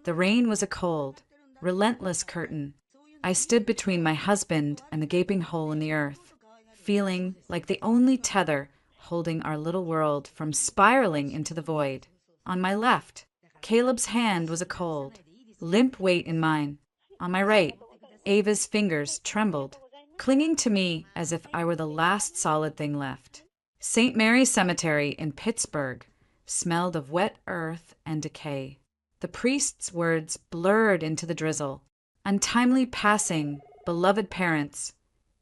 The rain was a cold, relentless curtain. I stood between my husband and the gaping hole in the earth, feeling like the only tether holding our little world from spiraling into the void. On my left, Caleb's hand was a cold, limp weight in mine. On my right, Ava's fingers trembled, clinging to me as if I were the last solid thing left. St. Mary's Cemetery in Pittsburgh smelled of wet earth and decay. The priest's words blurred into the drizzle. Untimely passing, beloved parents,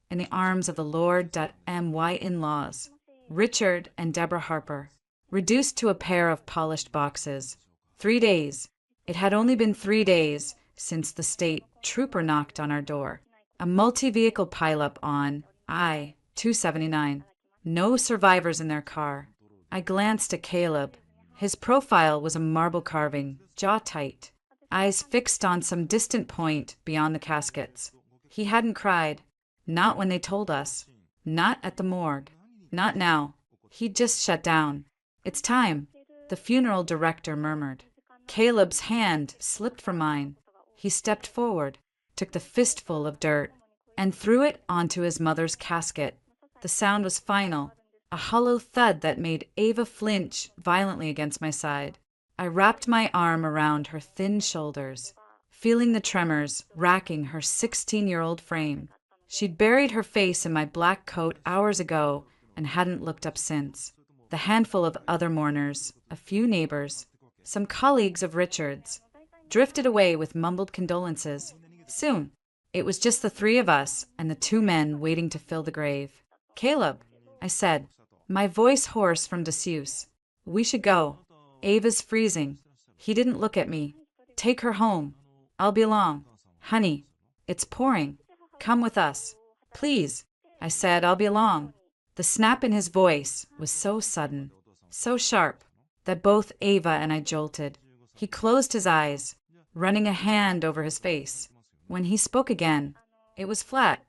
in the arms of the Lord.my in-laws, Richard and Deborah Harper, reduced to a pair of polished boxes. 3 days. It had only been 3 days since the state trooper knocked on our door. A multi-vehicle pileup on I-279. No survivors in their car. I glanced at Caleb. His profile was a marble carving, jaw tight, eyes fixed on some distant point beyond the caskets. He hadn't cried. Not when they told us. Not at the morgue. Not now. He'd just shut down. It's time, the funeral director murmured. Caleb's hand slipped from mine. He stepped forward, took the fistful of dirt, and threw it onto his mother's casket. The sound was final, a hollow thud that made Ava flinch violently against my side. I wrapped my arm around her thin shoulders, feeling the tremors racking her 16-year-old frame. She'd buried her face in my black coat hours ago and hadn't looked up since. The handful of other mourners, a few neighbors, some colleagues of Richard's, drifted away with mumbled condolences. Soon, it was just the 3 of us and the 2 men waiting to fill the grave. Caleb, I said, my voice hoarse from disuse. We should go. Ava's freezing. He didn't look at me. Take her home. I'll be along. Honey, it's pouring. Come with us. Please, I said, I'll be along. The snap in his voice was so sudden, so sharp, that both Ava and I jolted. He closed his eyes, running a hand over his face. When he spoke again, it was flat.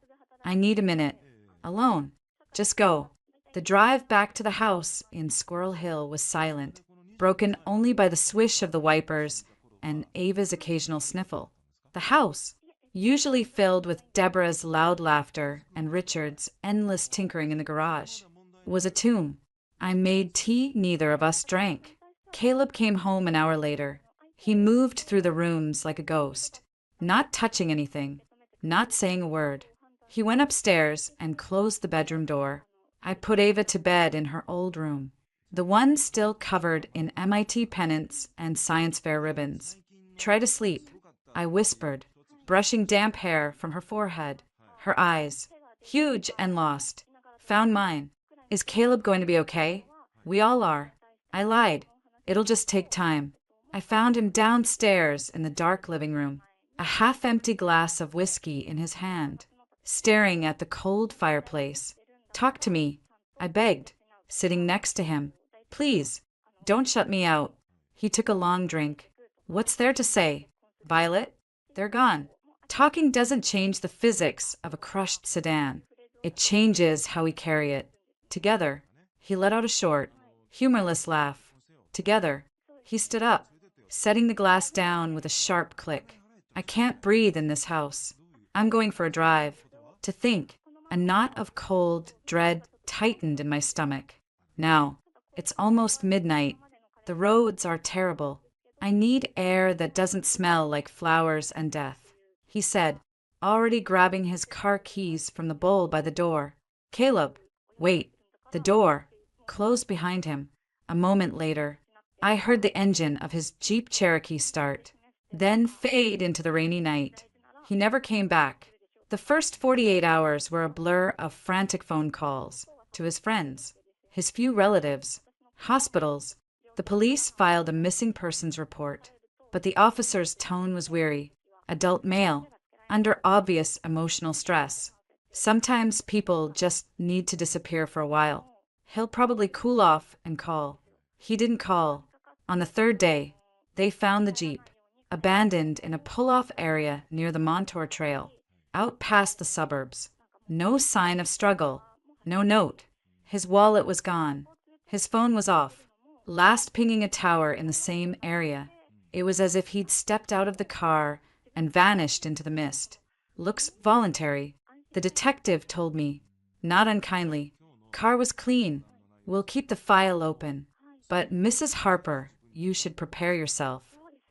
I need a minute. Alone. Just go. The drive back to the house in Squirrel Hill was silent, broken only by the swish of the wipers and Ava's occasional sniffle. The house, usually filled with Deborah's loud laughter and Richard's endless tinkering in the garage, was a tomb. I made tea neither of us drank. Caleb came home an hour later. He moved through the rooms like a ghost, not touching anything, not saying a word. He went upstairs and closed the bedroom door. I put Ava to bed in her old room, the one still covered in MIT pennants and science fair ribbons. Try to sleep, I whispered, brushing damp hair from her forehead. Her eyes, huge and lost, found mine. Is Caleb going to be okay? We all are. I lied. It'll just take time. I found him downstairs in the dark living room, a half-empty glass of whiskey in his hand, staring at the cold fireplace. Talk to me, I begged, sitting next to him. Please, don't shut me out. He took a long drink. What's there to say? Violet? They're gone. Talking doesn't change the physics of a crushed sedan. It changes how we carry it. Together. He let out a short, humorless laugh. Together. He stood up, setting the glass down with a sharp click. I can't breathe in this house. I'm going for a drive. To think, a knot of cold dread tightened in my stomach. Now, it's almost midnight. The roads are terrible. I need air that doesn't smell like flowers and death. He said, already grabbing his car keys from the bowl by the door. Caleb, wait. The door closed behind him. A moment later, I heard the engine of his Jeep Cherokee start, then fade into the rainy night. He never came back. The first 48 hours were a blur of frantic phone calls to his friends, his few relatives, hospitals. The police filed a missing persons report, but the officer's tone was weary. Adult male, under obvious emotional stress. Sometimes people just need to disappear for a while. He'll probably cool off and call. He didn't call. On the 3rd day, they found the Jeep, abandoned in a pull-off area near the Montour Trail, out past the suburbs. No sign of struggle. No note. His wallet was gone. His phone was off, last pinging a tower in the same area. It was as if he'd stepped out of the car and vanished into the mist. Looks voluntary. The detective told me, not unkindly. Car was clean. We'll keep the file open. But Mrs. Harper, you should prepare yourself.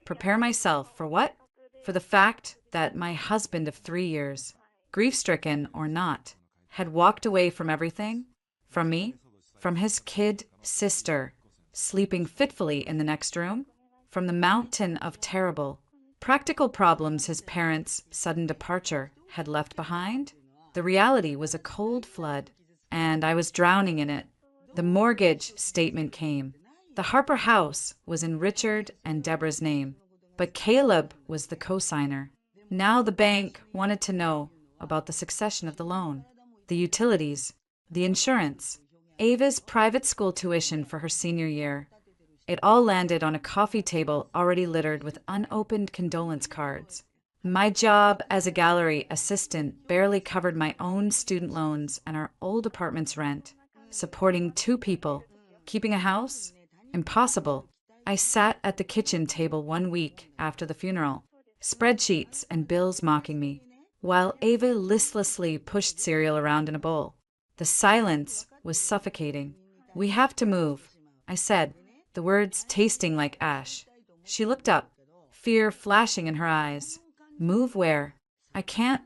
Prepare myself for what? For the fact that my husband of 3 years, grief-stricken or not, had walked away from everything, from me, from his kid sister, sleeping fitfully in the next room, from the mountain of terrible, practical problems his parents' sudden departure had left behind. The reality was a cold flood, and I was drowning in it. The mortgage statement came. The Harper house was in Richard and Deborah's name, but Caleb was the co-signer. Now the bank wanted to know about the succession of the loan, the utilities, the insurance, Ava's private school tuition for her senior year. It all landed on a coffee table already littered with unopened condolence cards. My job as a gallery assistant barely covered my own student loans and our old apartment's rent. Supporting 2 people, keeping a house? Impossible. I sat at the kitchen table 1 week after the funeral, spreadsheets and bills mocking me, while Ava listlessly pushed cereal around in a bowl. The silence was suffocating. We have to move, I said, the words tasting like ash. She looked up, fear flashing in her eyes. Move where?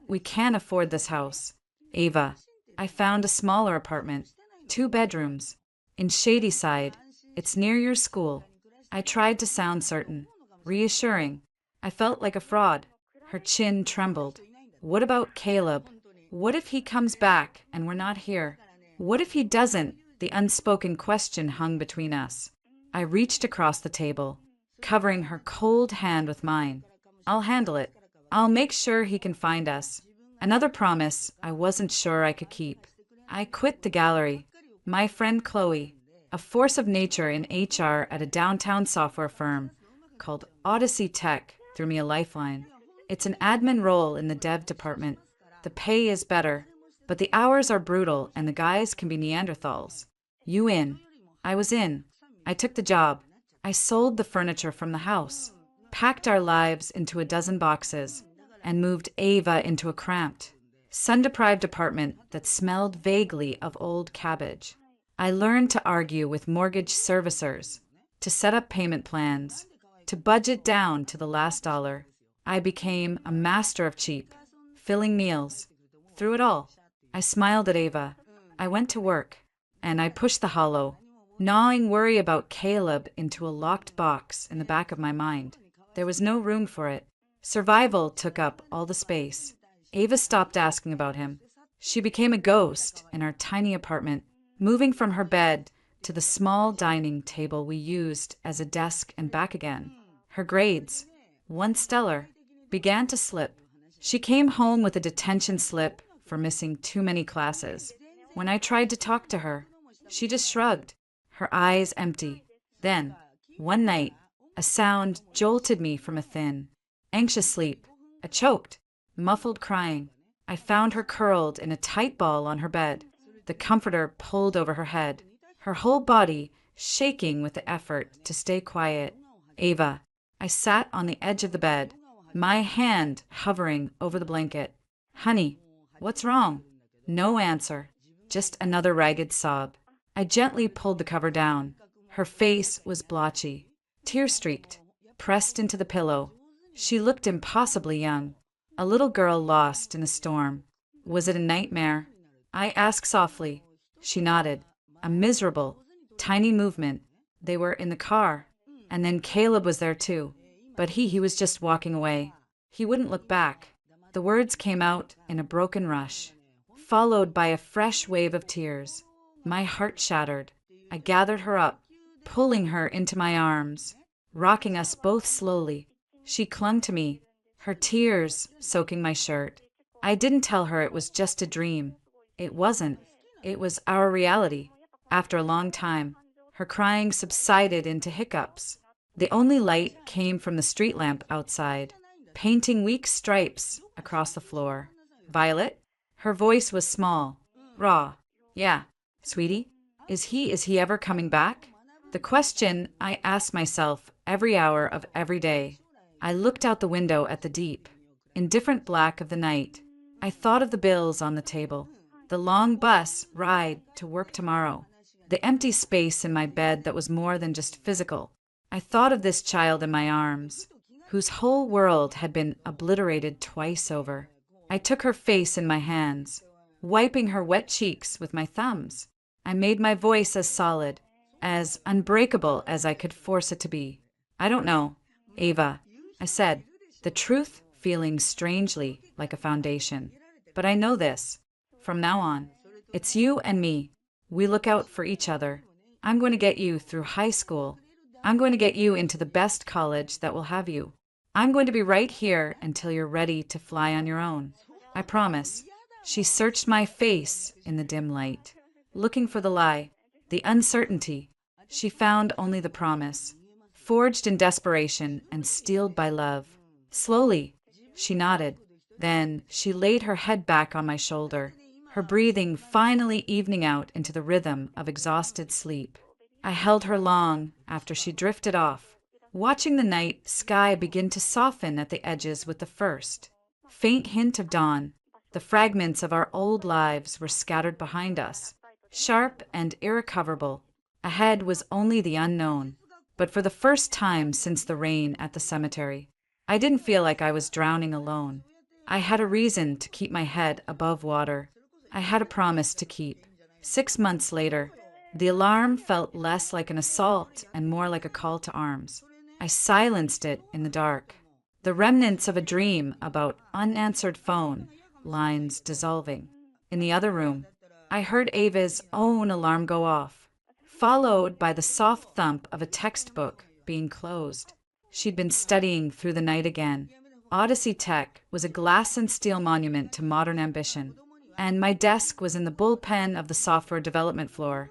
We can't afford this house. Ava, I found a smaller apartment, 2 bedrooms, in Shadyside. It's near your school. I tried to sound certain, reassuring. I felt like a fraud. Her chin trembled. What about Caleb? What if he comes back and we're not here? What if he doesn't? The unspoken question hung between us. I reached across the table, covering her cold hand with mine. I'll handle it. I'll make sure he can find us. Another promise I wasn't sure I could keep. I quit the gallery. My friend Chloe, a force of nature in HR at a downtown software firm called Odyssey Tech, threw me a lifeline. It's an admin role in the dev department. The pay is better, but the hours are brutal and the guys can be Neanderthals. You in? I was in. I took the job. I sold the furniture from the house, packed our lives into a dozen boxes, and moved Ava into a cramped, sun-deprived apartment that smelled vaguely of old cabbage. I learned to argue with mortgage servicers, to set up payment plans, to budget down to the last dollar. I became a master of cheap, filling meals. Through it all, I smiled at Ava. I went to work, and I pushed the hollow, gnawing worry about Caleb into a locked box in the back of my mind. There was no room for it. Survival took up all the space. Ava stopped asking about him. She became a ghost in our tiny apartment, moving from her bed to the small dining table we used as a desk and back again. Her grades, once stellar, began to slip. She came home with a detention slip for missing too many classes. When I tried to talk to her, she just shrugged, her eyes empty. Then, one night, a sound jolted me from a thin, anxious sleep, a choked, muffled crying. I found her curled in a tight ball on her bed, the comforter pulled over her head, her whole body shaking with the effort to stay quiet. Ava. I sat on the edge of the bed, my hand hovering over the blanket. Honey, what's wrong? No answer, just another ragged sob. I gently pulled the cover down. Her face was blotchy, tear-streaked, pressed into the pillow. She looked impossibly young, a little girl lost in a storm. Was it a nightmare? I asked softly. She nodded. A miserable, tiny movement. They were in the car, and then Caleb was there too. But he was just walking away. He wouldn't look back. The words came out in a broken rush, followed by a fresh wave of tears. My heart shattered. I gathered her up, pulling her into my arms, rocking us both slowly. She clung to me, her tears soaking my shirt. I didn't tell her it was just a dream. It wasn't. It was our reality. After a long time, her crying subsided into hiccups. The only light came from the street lamp outside, painting weak stripes across the floor. Violet? Her voice was small, raw. Yeah, sweetie, is he ever coming back? The question I asked myself every hour of every day. I looked out the window at the deep, indifferent black of the night. I thought of the bills on the table, the long bus ride to work tomorrow, the empty space in my bed that was more than just physical. I thought of this child in my arms, whose whole world had been obliterated twice over. I took her face in my hands, wiping her wet cheeks with my thumbs. I made my voice as solid, as unbreakable as I could force it to be. I don't know, Ava, I said, the truth feeling strangely like a foundation. But I know this. From now on, it's you and me. We look out for each other. I'm going to get you through high school. I'm going to get you into the best college that will have you. I'm going to be right here until you're ready to fly on your own. I promise. She searched my face in the dim light, looking for the lie, the uncertainty. She found only the promise, forged in desperation and steeled by love. Slowly, she nodded. Then she laid her head back on my shoulder, her breathing finally evening out into the rhythm of exhausted sleep. I held her long after she drifted off, watching the night sky begin to soften at the edges with the first faint hint of dawn. The fragments of our old lives were scattered behind us, sharp and irrecoverable. Ahead was only the unknown. But for the first time since the rain at the cemetery, I didn't feel like I was drowning alone. I had a reason to keep my head above water. I had a promise to keep. 6 months later, the alarm felt less like an assault and more like a call to arms. I silenced it in the dark. The remnants of a dream about unanswered phone lines dissolving. In the other room, I heard Ava's own alarm go off, followed by the soft thump of a textbook being closed. She'd been studying through the night again. Odyssey Tech was a glass and steel monument to modern ambition, and my desk was in the bullpen of the software development floor,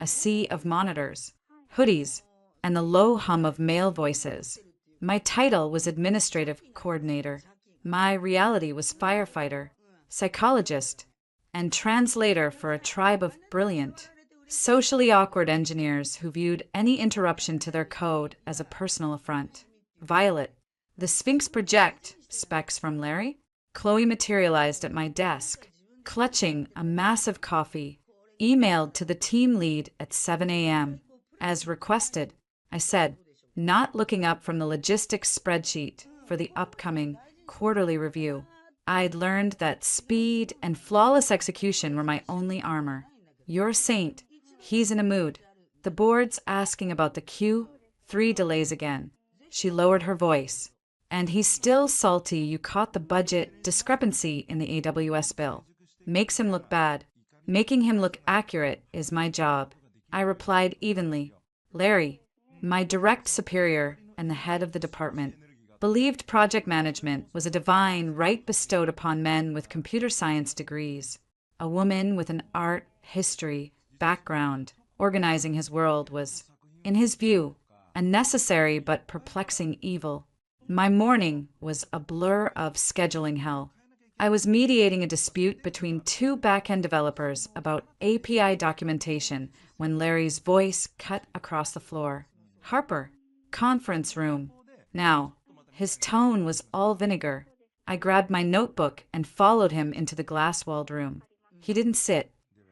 a sea of monitors, hoodies, and the low hum of male voices. My title was administrative coordinator. My reality was firefighter, psychologist, and translator for a tribe of brilliant, socially awkward engineers who viewed any interruption to their code as a personal affront. Violet, the Sphinx Project specs from Larry? Chloe materialized at my desk, clutching a massive coffee, emailed to the team lead at 7 a.m. As requested, I said, not looking up from the logistics spreadsheet for the upcoming quarterly review. I'd learned that speed and flawless execution were my only armor. Your saint, he's in a mood. The board's asking about the Q3 delays again. She lowered her voice. And he's still salty you caught the budget discrepancy in the AWS bill. Makes him look bad. Making him look accurate is my job. I replied evenly. Larry, my direct superior and the head of the department, believed project management was a divine right bestowed upon men with computer science degrees. A woman with an art, history, background, organizing his world was, in his view, a necessary but perplexing evil. My morning was a blur of scheduling hell. I was mediating a dispute between two back-end developers about API documentation when Larry's voice cut across the floor. Harper, conference room. Now, his tone was all vinegar. I grabbed my notebook and followed him into the glass-walled room. He didn't sit,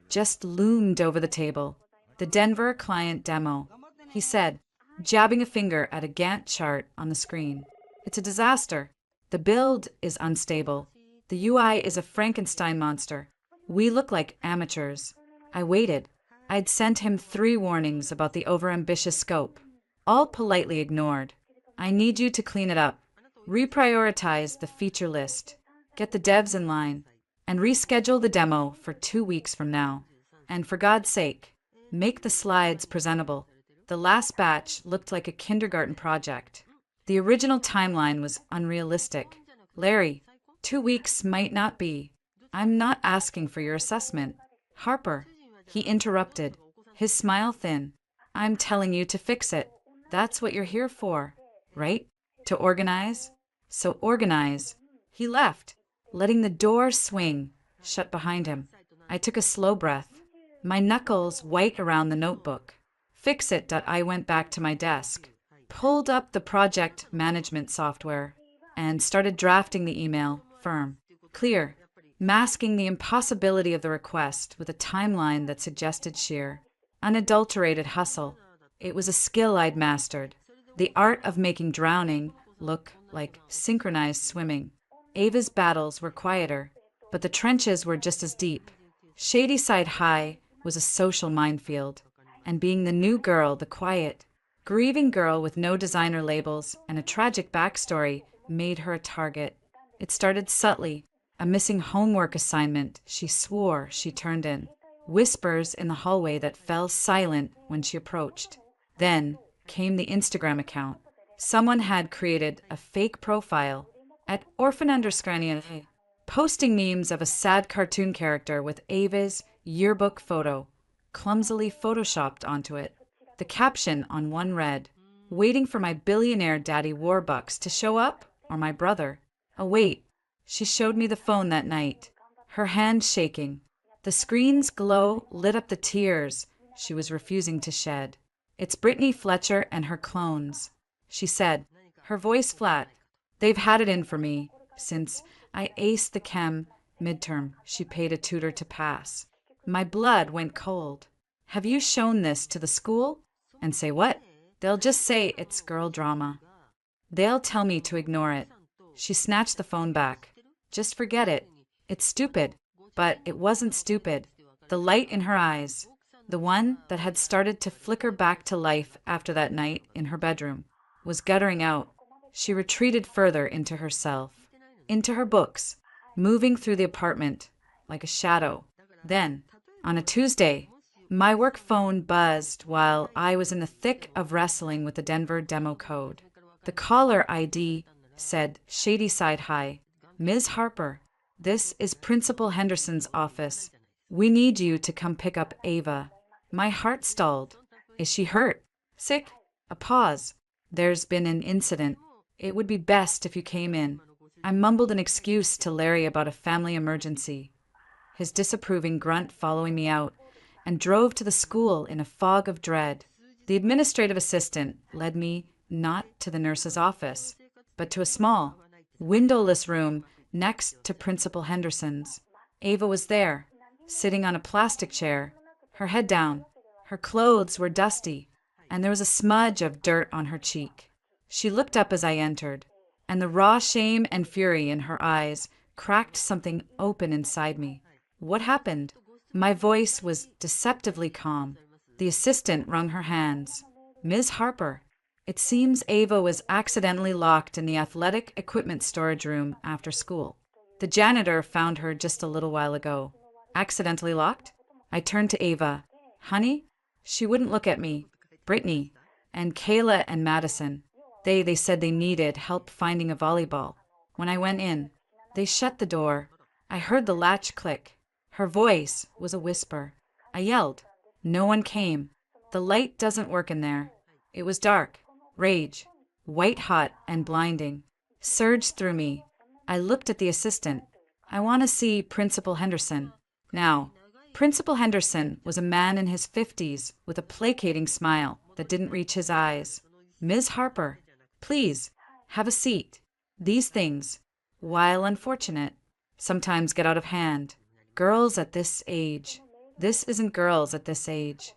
just loomed over the table. The Denver client demo, he said, jabbing a finger at a Gantt chart on the screen. It's a disaster. The build is unstable. The UI is a Frankenstein monster. We look like amateurs. I waited. I'd sent him 3 warnings about the overambitious scope, all politely ignored. I need you to clean it up. Reprioritize the feature list. Get the devs in line. And reschedule the demo for 2 weeks from now. And for God's sake, make the slides presentable. The last batch looked like a kindergarten project. The original timeline was unrealistic. Larry, 2 weeks might not be. I'm not asking for your assessment. Harper, he interrupted, his smile thin. I'm telling you to fix it. That's what you're here for, right? To organize? So organize. He left, letting the door swing shut behind him. I took a slow breath, my knuckles white around the notebook. Fix it. I went back to my desk, pulled up the project management software and started drafting the email, firm, clear, masking the impossibility of the request with a timeline that suggested sheer, unadulterated hustle. It was a skill I'd mastered, the art of making drowning look like synchronized swimming. Ava's battles were quieter, but the trenches were just as deep. Shadyside High was a social minefield, and being the new girl, the quiet, grieving girl with no designer labels and a tragic backstory made her a target. It started subtly, a missing homework assignment she swore she turned in, whispers in the hallway that fell silent when she approached. Then came the Instagram account. Someone had created a fake profile at orphan_, posting memes of a sad cartoon character with Ava's yearbook photo clumsily photoshopped onto it. The caption on one read, "Waiting for my billionaire daddy Warbucks to show up, or my brother." Oh wait, she showed me the phone that night, her hand shaking. The screen's glow lit up the tears she was refusing to shed. "It's Brittany Fletcher and her clones," she said, her voice flat. "They've had it in for me since I aced the chem midterm she paid a tutor to pass." My blood went cold. "Have you shown this to the school?" And say what? They'll just say it's girl drama. They'll tell me to ignore it. She snatched the phone back. "Just forget it. It's stupid." But it wasn't stupid. The light in her eyes, the one that had started to flicker back to life after that night in her bedroom, was guttering out. She retreated further into herself, into her books, moving through the apartment like a shadow. Then, on a Tuesday, my work phone buzzed while I was in the thick of wrestling with the Denver demo code. The caller ID said Shadyside High. "Ms. Harper, this is Principal Henderson's office. We need you to come pick up Ava." My heart stalled. "Is she hurt? Sick?" A pause. "There's been an incident. It would be best if you came in." I mumbled an excuse to Larry about a family emergency, his disapproving grunt following me out, and drove to the school in a fog of dread. The administrative assistant led me not to the nurse's office, but to a small, windowless room next to Principal Henderson's. Ava was there, sitting on a plastic chair, her head down. Her clothes were dusty, and there was a smudge of dirt on her cheek. She looked up as I entered, and the raw shame and fury in her eyes cracked something open inside me. "What happened?" My voice was deceptively calm. The assistant wrung her hands. "Ms. Harper, it seems Ava was accidentally locked in the athletic equipment storage room after school. The janitor found her just a little while ago." "Accidentally locked?" I turned to Ava. "Honey?" She wouldn't look at me. "Brittany and Kayla and Madison. They said they needed help finding a volleyball. When I went in, they shut the door. I heard the latch click. Her voice was a whisper. I yelled. No one came. The light doesn't work in there." It was dark. Rage, white hot and blinding, surged through me. I looked at the assistant. "I want to see Principal Henderson." Now, Principal Henderson was a man in his 50s with a placating smile that didn't reach his eyes. "Ms. Harper, please, have a seat. These things, while unfortunate, sometimes get out of hand. Girls at this age. This isn't girls at this age."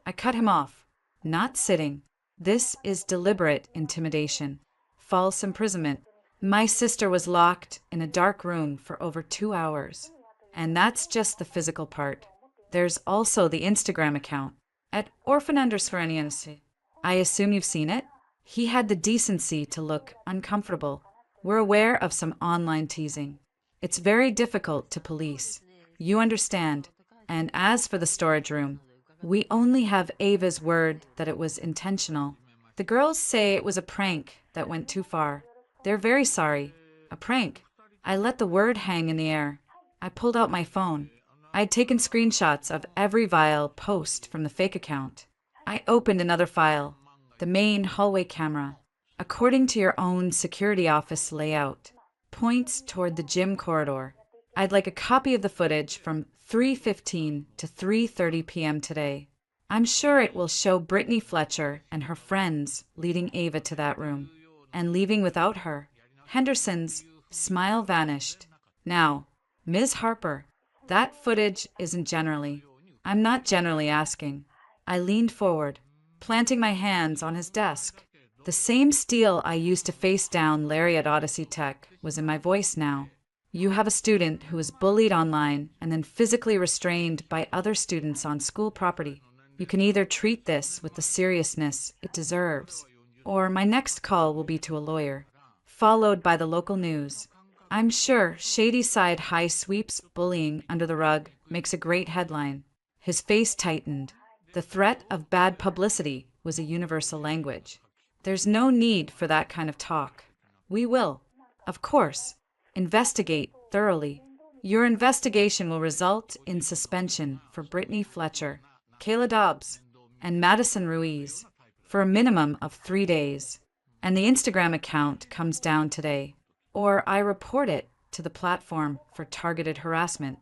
I cut him off. "Not sitting. This is deliberate intimidation. False imprisonment. My sister was locked in a dark room for over 2 hours. And that's just the physical part. There's also the Instagram account, at orphan_. I assume you've seen it? He had the decency to look uncomfortable. We're aware of some online teasing. It's very difficult to police. You understand. And as for the storage room, we only have Ava's word that it was intentional. The girls say it was a prank that went too far. They're very sorry. A prank. I let the word hang in the air. I pulled out my phone. I'd taken screenshots of every vile post from the fake account. I opened another file, the main hallway camera. According to your own security office layout, points toward the gym corridor. I'd like a copy of the footage from 3:15 to 3:30 p.m. today. I'm sure it will show Brittany Fletcher and her friends leading Ava to that room and leaving without her. Henderson's smile vanished. Now, Ms. Harper, that footage isn't generally. I'm not generally asking. I leaned forward, planting my hands on his desk. The same steel I used to face down Larry at Odyssey Tech was in my voice now. You have a student who was bullied online and then physically restrained by other students on school property. You can either treat this with the seriousness it deserves, or my next call will be to a lawyer, followed by the local news. I'm sure Shadyside High sweeps bullying under the rug makes a great headline. His face tightened. The threat of bad publicity was a universal language. There's no need for that kind of talk. We will, of course, investigate thoroughly. Your investigation will result in suspension for Brittany Fletcher, Kayla Dobbs, and Madison Ruiz for a minimum of 3 days. And the Instagram account comes down today, or I report it to the platform for targeted harassment.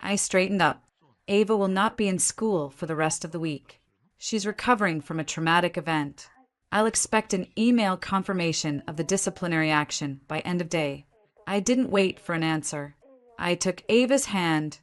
I straightened up. Ava will not be in school for the rest of the week. She's recovering from a traumatic event. I'll expect an email confirmation of the disciplinary action by end of day. I didn't wait for an answer. I took Ava's hand.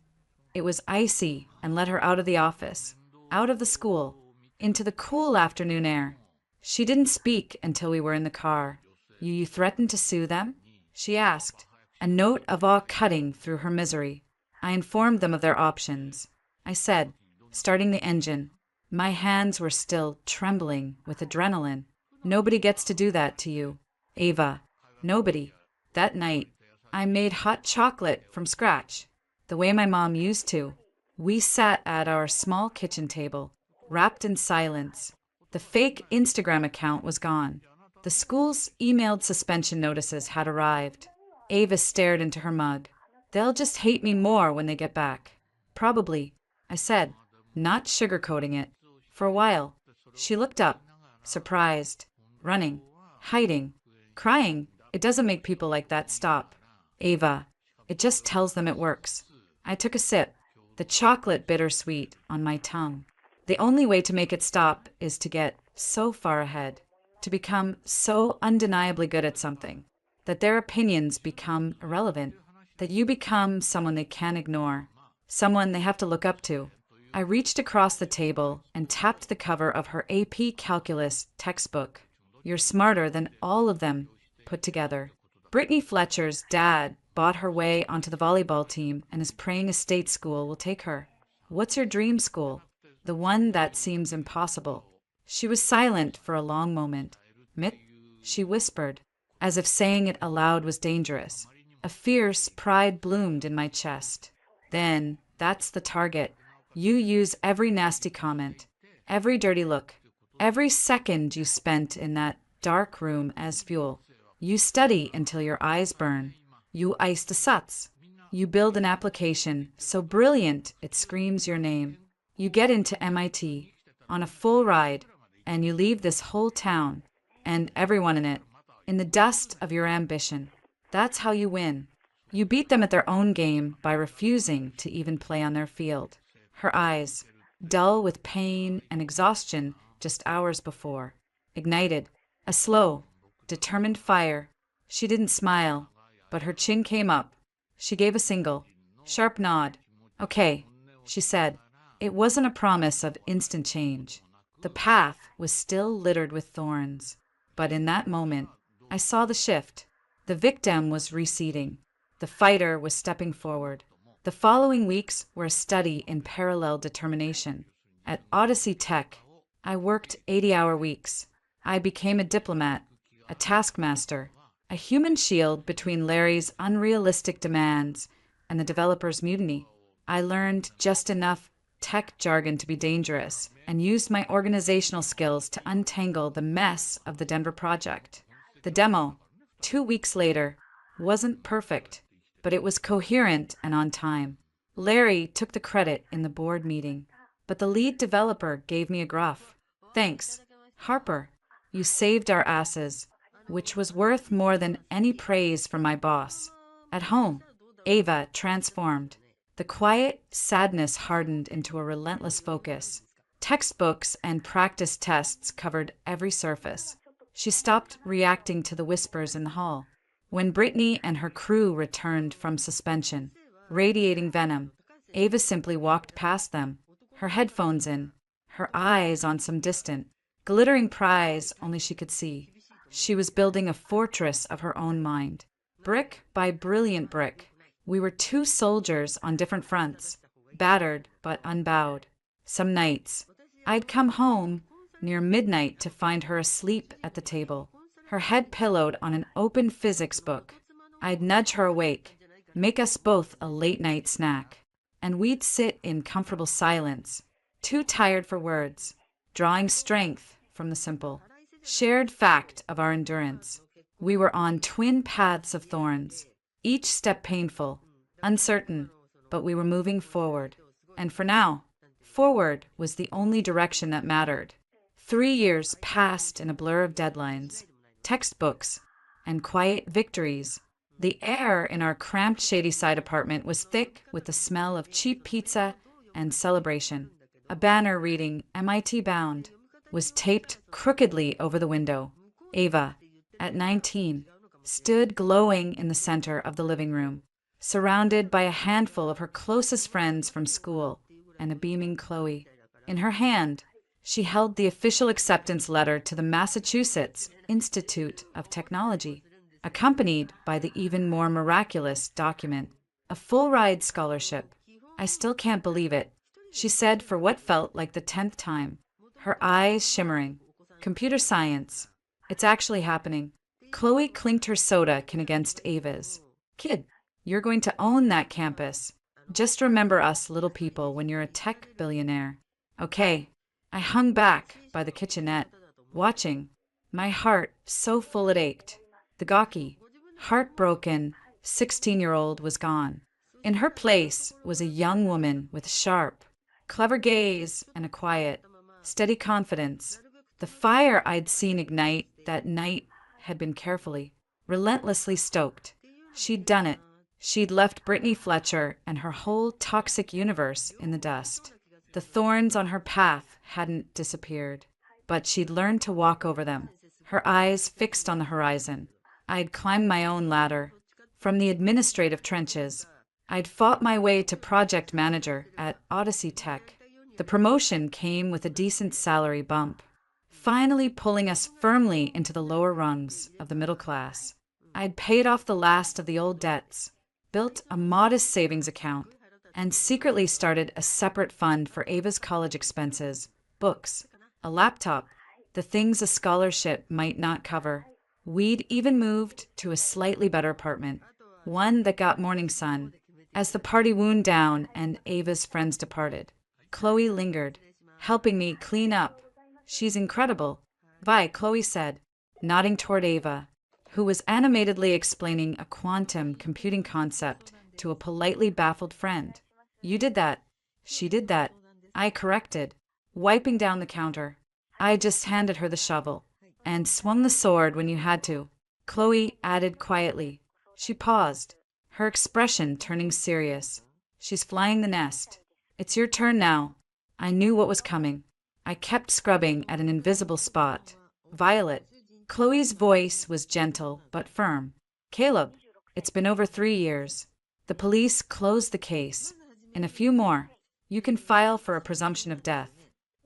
It was icy and led her out of the office, out of the school, into the cool afternoon air. She didn't speak until we were in the car. You threatened to sue them? She asked, a note of awe cutting through her misery. I informed them of their options. I said, starting the engine. My hands were still trembling with adrenaline. Nobody gets to do that to you, Ava. Nobody. That night, I made hot chocolate from scratch, the way my mom used to. We sat at our small kitchen table, wrapped in silence. The fake Instagram account was gone. The school's emailed suspension notices had arrived. Ava stared into her mug. They'll just hate me more when they get back. Probably, I said, not sugarcoating it. For a while, she looked up, surprised, running, hiding, crying. It doesn't make people like that stop. Ava, it just tells them it works. I took a sip, the chocolate bittersweet on my tongue. The only way to make it stop is to get so far ahead, to become so undeniably good at something, that their opinions become irrelevant, that you become someone they can't ignore, someone they have to look up to. I reached across the table and tapped the cover of her AP Calculus textbook. You're smarter than all of them put together. Brittany Fletcher's dad bought her way onto the volleyball team and is praying a state school will take her. What's your dream school? The one that seems impossible. She was silent for a long moment. Myth, she whispered, as if saying it aloud was dangerous. A fierce pride bloomed in my chest. Then, that's the target. You use every nasty comment, every dirty look, every second you spent in that dark room as fuel. You study until your eyes burn. You ice the suts. You build an application so brilliant it screams your name. You get into MIT on a full ride, and you leave this whole town and everyone in it in the dust of your ambition. That's how you win. You beat them at their own game by refusing to even play on their field. Her eyes, dull with pain and exhaustion just hours before, ignited a slow, determined fire. She didn't smile, but her chin came up. She gave a single, sharp nod. Okay, she said. It wasn't a promise of instant change. The path was still littered with thorns. But in that moment, I saw the shift. The victim was receding. The fighter was stepping forward. The following weeks were a study in parallel determination. At Odyssey Tech, I worked 80-hour weeks. I became a diplomat, a taskmaster, a human shield between Larry's unrealistic demands and the developer's mutiny. I learned just enough tech jargon to be dangerous and used my organizational skills to untangle the mess of the Denver project. The demo, 2 weeks later, wasn't perfect, but it was coherent and on time. Larry took the credit in the board meeting, but the lead developer gave me a gruff. Thanks, Harper, you saved our asses, which was worth more than any praise from my boss. At home, Ava transformed. The quiet sadness hardened into a relentless focus. Textbooks and practice tests covered every surface. She stopped reacting to the whispers in the hall. When Brittany and her crew returned from suspension, radiating venom, Ava simply walked past them, her headphones in, her eyes on some distant, glittering prize only she could see. She was building a fortress of her own mind. Brick by brilliant brick, we were two soldiers on different fronts, battered but unbowed. Some nights, I'd come home near midnight to find her asleep at the table, her head pillowed on an open physics book. I'd nudge her awake, make us both a late-night snack, and we'd sit in comfortable silence, too tired for words, drawing strength from the simple, shared fact of our endurance. We were on twin paths of thorns, each step painful, uncertain, but we were moving forward. And for now, forward was the only direction that mattered. 3 years passed in a blur of deadlines, textbooks, and quiet victories. The air in our cramped Shadyside apartment was thick with the smell of cheap pizza and celebration. A banner reading MIT Bound was taped crookedly over the window. Ava, at 19, stood glowing in the center of the living room, surrounded by a handful of her closest friends from school and a beaming Chloe. In her hand, she held the official acceptance letter to the Massachusetts Institute of Technology, accompanied by the even more miraculous document, a full-ride scholarship. I still can't believe it, she said for what felt like the 10th time, her eyes shimmering. Computer science. It's actually happening. Chloe clinked her soda can against Ava's. Kid, you're going to own that campus. Just remember us little people when you're a tech billionaire. Okay. I hung back by the kitchenette, watching, my heart so full it ached. The gawky, heartbroken 16-year-old was gone. In her place was a young woman with sharp, clever gaze and a quiet, steady confidence. The fire I'd seen ignite that night had been carefully, relentlessly stoked. She'd done it. She'd left Brittany Fletcher and her whole toxic universe in the dust. The thorns on her path hadn't disappeared, but she'd learned to walk over them, her eyes fixed on the horizon. I'd climbed my own ladder. From the administrative trenches, I'd fought my way to project manager at Odyssey Tech. The promotion came with a decent salary bump, finally pulling us firmly into the lower rungs of the middle class. I'd paid off the last of the old debts, built a modest savings account, and secretly started a separate fund for Ava's college expenses, books, a laptop, the things a scholarship might not cover. We'd even moved to a slightly better apartment, one that got morning sun. As the party wound down and Ava's friends departed, Chloe lingered, helping me clean up. She's incredible, Vi, Chloe said, nodding toward Ava, who was animatedly explaining a quantum computing concept to a politely baffled friend. You did that. She did that. I corrected, wiping down the counter. I just handed her the shovel and swung the sword when you had to. Chloe added quietly. She paused, her expression turning serious. She's flying the nest. It's your turn now. I knew what was coming. I kept scrubbing at an invisible spot. Violet. Chloe's voice was gentle but firm. Caleb, it's been over 3 years. The police closed the case. In a few more, you can file for a presumption of death.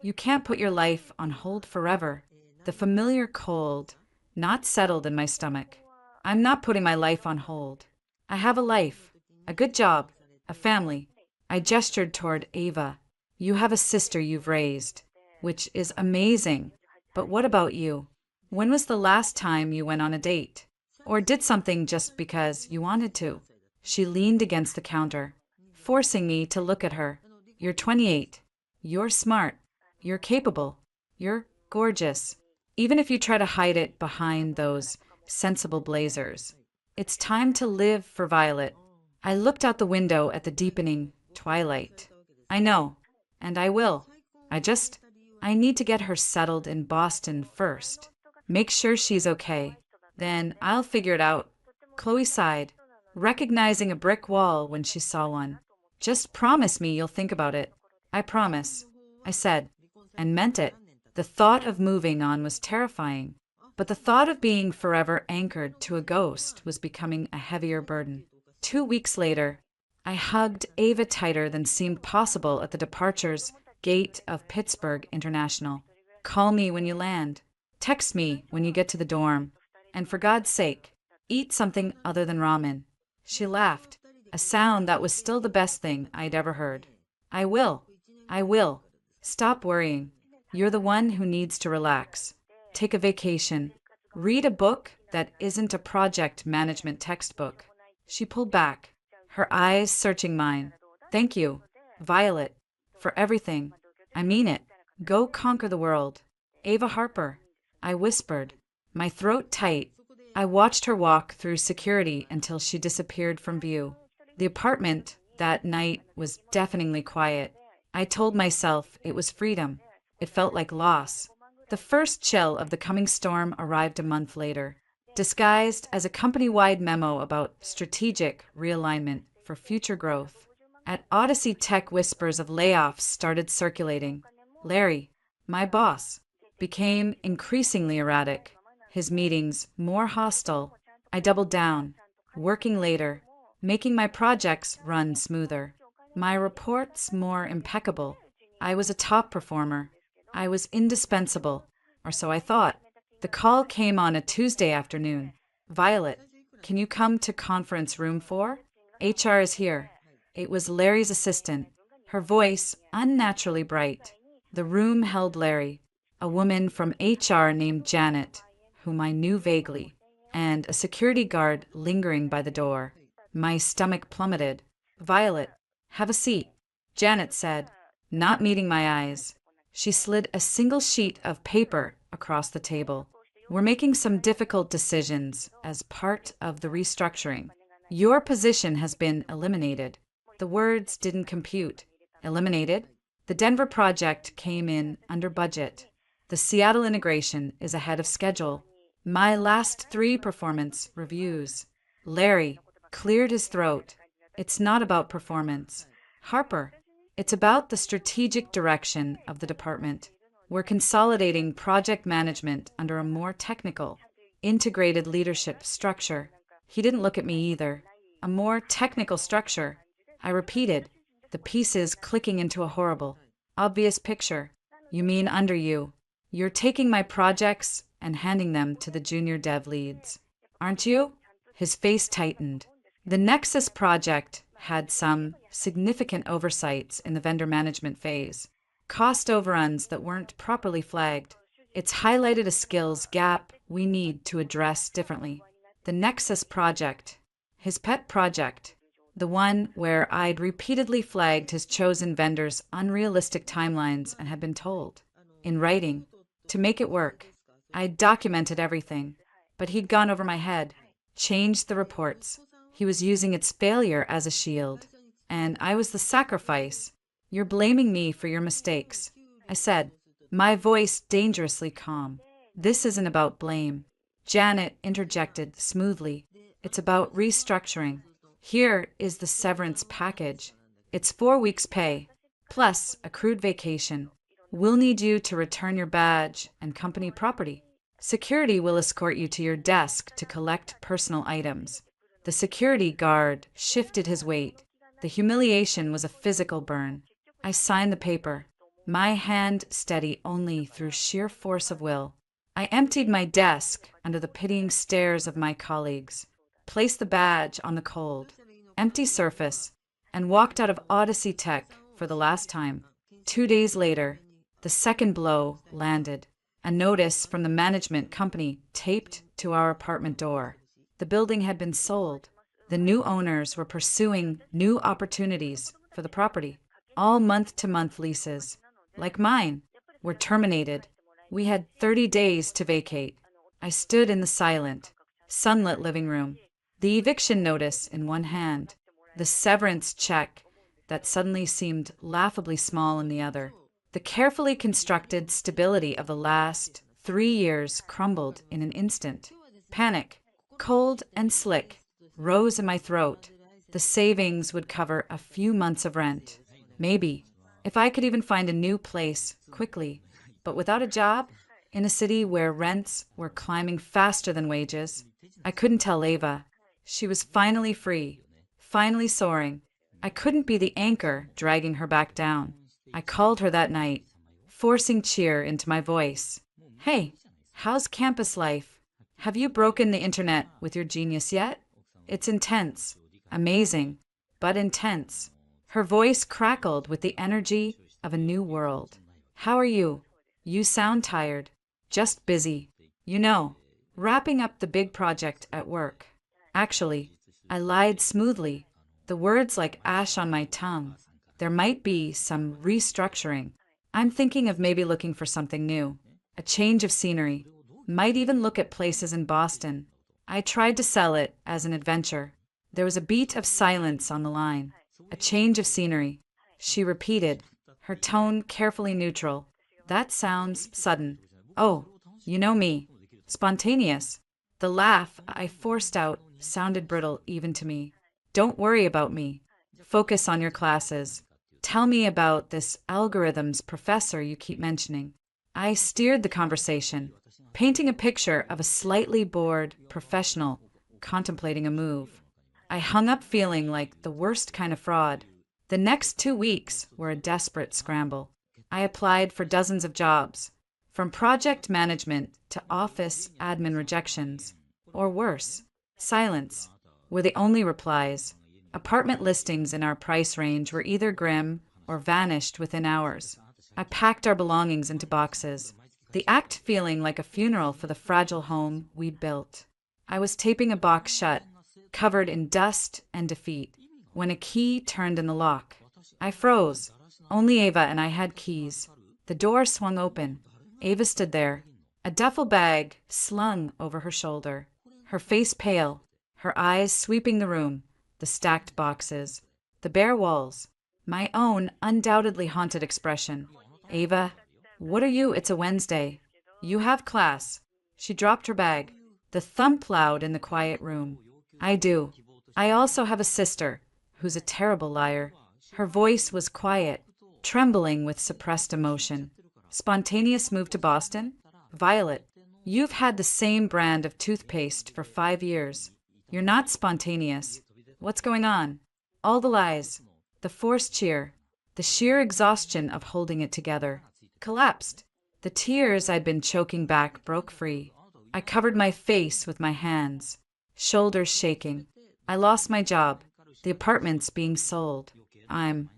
You can't put your life on hold forever. The familiar cold, not settled in my stomach. I'm not putting my life on hold. I have a life, a good job, a family. I gestured toward Ava. You have a sister you've raised, which is amazing. But what about you? When was the last time you went on a date? Or did something just because you wanted to? She leaned against the counter, forcing me to look at her. You're 28. You're smart. You're capable. You're gorgeous. Even if you try to hide it behind those sensible blazers. It's time to live for Violet. I looked out the window at the deepening twilight. I know, and I will. I need to get her settled in Boston first. Make sure she's okay. Then I'll figure it out. Chloe sighed, recognizing a brick wall when she saw one. Just promise me you'll think about it. I promise, I said, and meant it. The thought of moving on was terrifying, but the thought of being forever anchored to a ghost was becoming a heavier burden. 2 weeks later, I hugged Ava tighter than seemed possible at the departures gate of Pittsburgh International. Call me when you land. Text me when you get to the dorm. And for God's sake, eat something other than ramen. She laughed, a sound that was still the best thing I'd ever heard. I will. I will. Stop worrying. You're the one who needs to relax. Take a vacation. Read a book that isn't a project management textbook. She pulled back, her eyes searching mine. Thank you, Violet, for everything. I mean it. Go conquer the world. Ava Harper, I whispered, my throat tight. I watched her walk through security until she disappeared from view. The apartment that night was deafeningly quiet. I told myself it was freedom. It felt like loss. The first chill of the coming storm arrived a month later, disguised as a company-wide memo about strategic realignment for future growth. At Odyssey Tech, whispers of layoffs started circulating. Larry, my boss, became increasingly erratic, his meetings more hostile. I doubled down, working later, making my projects run smoother, my reports more impeccable. I was a top performer. I was indispensable, or so I thought. The call came on a Tuesday afternoon. Violet, can you come to conference room 4? HR is here. It was Larry's assistant, her voice unnaturally bright. The room held Larry, a woman from HR named Janet, whom I knew vaguely, and a security guard lingering by the door. My stomach plummeted. Violet, have a seat, Janet said, not meeting my eyes. She slid a single sheet of paper across the table. We're making some difficult decisions as part of the restructuring. Your position has been eliminated. The words didn't compute. Eliminated? The Denver project came in under budget. The Seattle integration is ahead of schedule. My last 3 performance reviews. Larry cleared his throat. It's not about performance, Harper. It's about the strategic direction of the department. We're consolidating project management under a more technical, integrated leadership structure. He didn't look at me either. A more technical structure. I repeated, the pieces clicking into a horrible, obvious picture. You mean under you. You're taking my projects and handing them to the junior dev leads, aren't you? His face tightened. The Nexus project had some significant oversights in the vendor management phase, cost overruns that weren't properly flagged. It's highlighted a skills gap we need to address differently. The Nexus project, his pet project, the one where I'd repeatedly flagged his chosen vendor's unrealistic timelines and had been told, in writing, to make it work. I'd documented everything, but he'd gone over my head, changed the reports. He was using its failure as a shield, and I was the sacrifice. You're blaming me for your mistakes, I said, my voice dangerously calm. This isn't about blame. Janet interjected smoothly. It's about restructuring. Here is the severance package. It's 4 weeks' pay, plus accrued vacation. We'll need you to return your badge and company property. Security will escort you to your desk to collect personal items. The security guard shifted his weight. The humiliation was a physical burn. I signed the paper, my hand steady only through sheer force of will. I emptied my desk under the pitying stares of my colleagues, placed the badge on the cold, empty surface, and walked out of Odyssey Tech for the last time. 2 days later, the second blow landed. A notice from the management company taped to our apartment door. The building had been sold. The new owners were pursuing new opportunities for the property. All month-to-month leases, like mine, were terminated. We had 30 days to vacate. I stood in the silent, sunlit living room, the eviction notice in one hand, the severance check that suddenly seemed laughably small in the other. The carefully constructed stability of the last 3 years crumbled in an instant. Panic, cold and slick, rose in my throat. The savings would cover a few months of rent, maybe, If I could even find a new place quickly, but without a job, in a city where rents were climbing faster than wages, I couldn't tell Ava. She was finally free, finally soaring. I couldn't be the anchor dragging her back down. I called her that night, forcing cheer into my voice. Hey, how's campus life? Have you broken the internet with your genius yet? It's intense, amazing, but intense. Her voice crackled with the energy of a new world. How are you? You sound tired. Just busy. You know, wrapping up the big project at work. Actually, I lied smoothly, the words like ash on my tongue. There might be some restructuring. I'm thinking of maybe looking for something new, a change of scenery. Might even look at places in Boston. I tried to sell it as an adventure. There was a beat of silence on the line. A change of scenery. She repeated, her tone carefully neutral. That sounds sudden. Oh, you know me. Spontaneous. The laugh I forced out sounded brittle even to me. Don't worry about me. Focus on your classes. Tell me about this algorithms professor you keep mentioning. I steered the conversation, painting a picture of a slightly bored professional contemplating a move. I hung up feeling like the worst kind of fraud. The next 2 weeks were a desperate scramble. I applied for dozens of jobs, from project management to office admin rejections, or worse, silence, were the only replies. Apartment listings in our price range were either grim or vanished within hours. I packed our belongings into boxes, the act feeling like a funeral for the fragile home we'd built. I was taping a box shut, covered in dust and defeat, when a key turned in the lock. I froze. Only Ava and I had keys. The door swung open. Ava stood there, a duffel bag slung over her shoulder, her face pale, her eyes sweeping the room, the stacked boxes, the bare walls, my own undoubtedly haunted expression. Ava, what are you? It's a Wednesday. You have class. She dropped her bag, the thump loud in the quiet room. I do. I also have a sister, who's a terrible liar. Her voice was quiet, trembling with suppressed emotion. Spontaneous move to Boston? Violet, you've had the same brand of toothpaste for 5 years. You're not spontaneous. What's going on? All the lies, the forced cheer, the sheer exhaustion of holding it together, collapsed. The tears I'd been choking back broke free. I covered my face with my hands, shoulders shaking. I lost my job, the apartment's being sold. I'm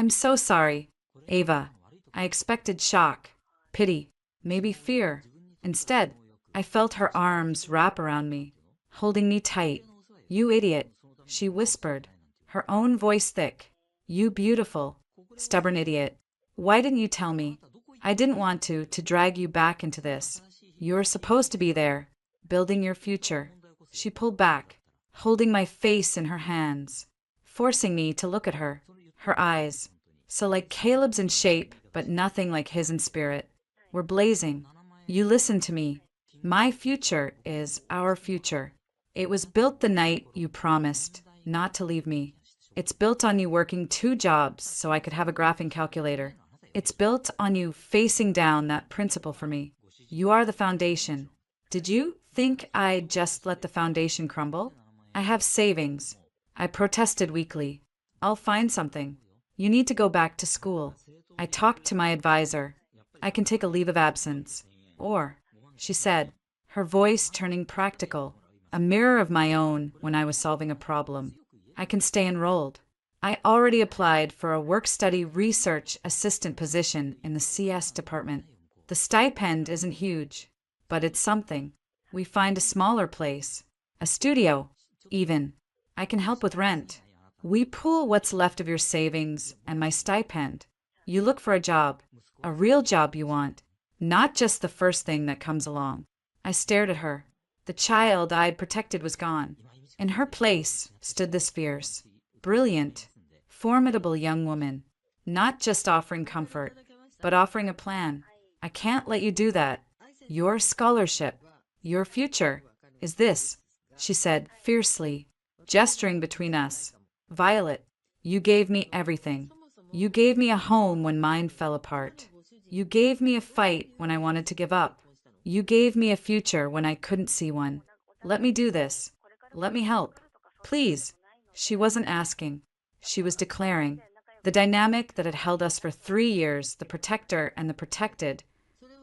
so sorry. Ava, I expected shock, pity, maybe fear. Instead, I felt her arms wrap around me, holding me tight. You idiot, she whispered, her own voice thick. You beautiful, stubborn idiot. Why didn't you tell me? I didn't want to drag you back into this. You're supposed to be there, building your future. She pulled back, holding my face in her hands, forcing me to look at her. Her eyes, so like Caleb's in shape, but nothing like his in spirit, were blazing. You listen to me. My future is our future. It was built the night you promised not to leave me. It's built on you working 2 jobs so I could have a graphing calculator. It's built on you facing down that principle for me. You are the foundation. Did you think I'd just let the foundation crumble? I have savings. I protested weakly. I'll find something. You need to go back to school. I talked to my advisor. I can take a leave of absence. Or, she said, her voice turning practical, a mirror of my own when I was solving a problem. I can stay enrolled. I already applied for a work-study research assistant position in the CS department. The stipend isn't huge, but it's something. We find a smaller place, a studio, even. I can help with rent. We pool what's left of your savings and my stipend. You look for a job, a real job you want, not just the first thing that comes along. I stared at her. The child I'd protected was gone. In her place stood this fierce, brilliant, formidable young woman, not just offering comfort, but offering a plan. I can't let you do that. Your scholarship, your future, is this, she said fiercely, gesturing between us. Violet, you gave me everything. You gave me a home when mine fell apart. You gave me a fight when I wanted to give up. You gave me a future when I couldn't see one. Let me do this. Let me help. Please. She wasn't asking. She was declaring. The dynamic that had held us for 3 years, the protector and the protected,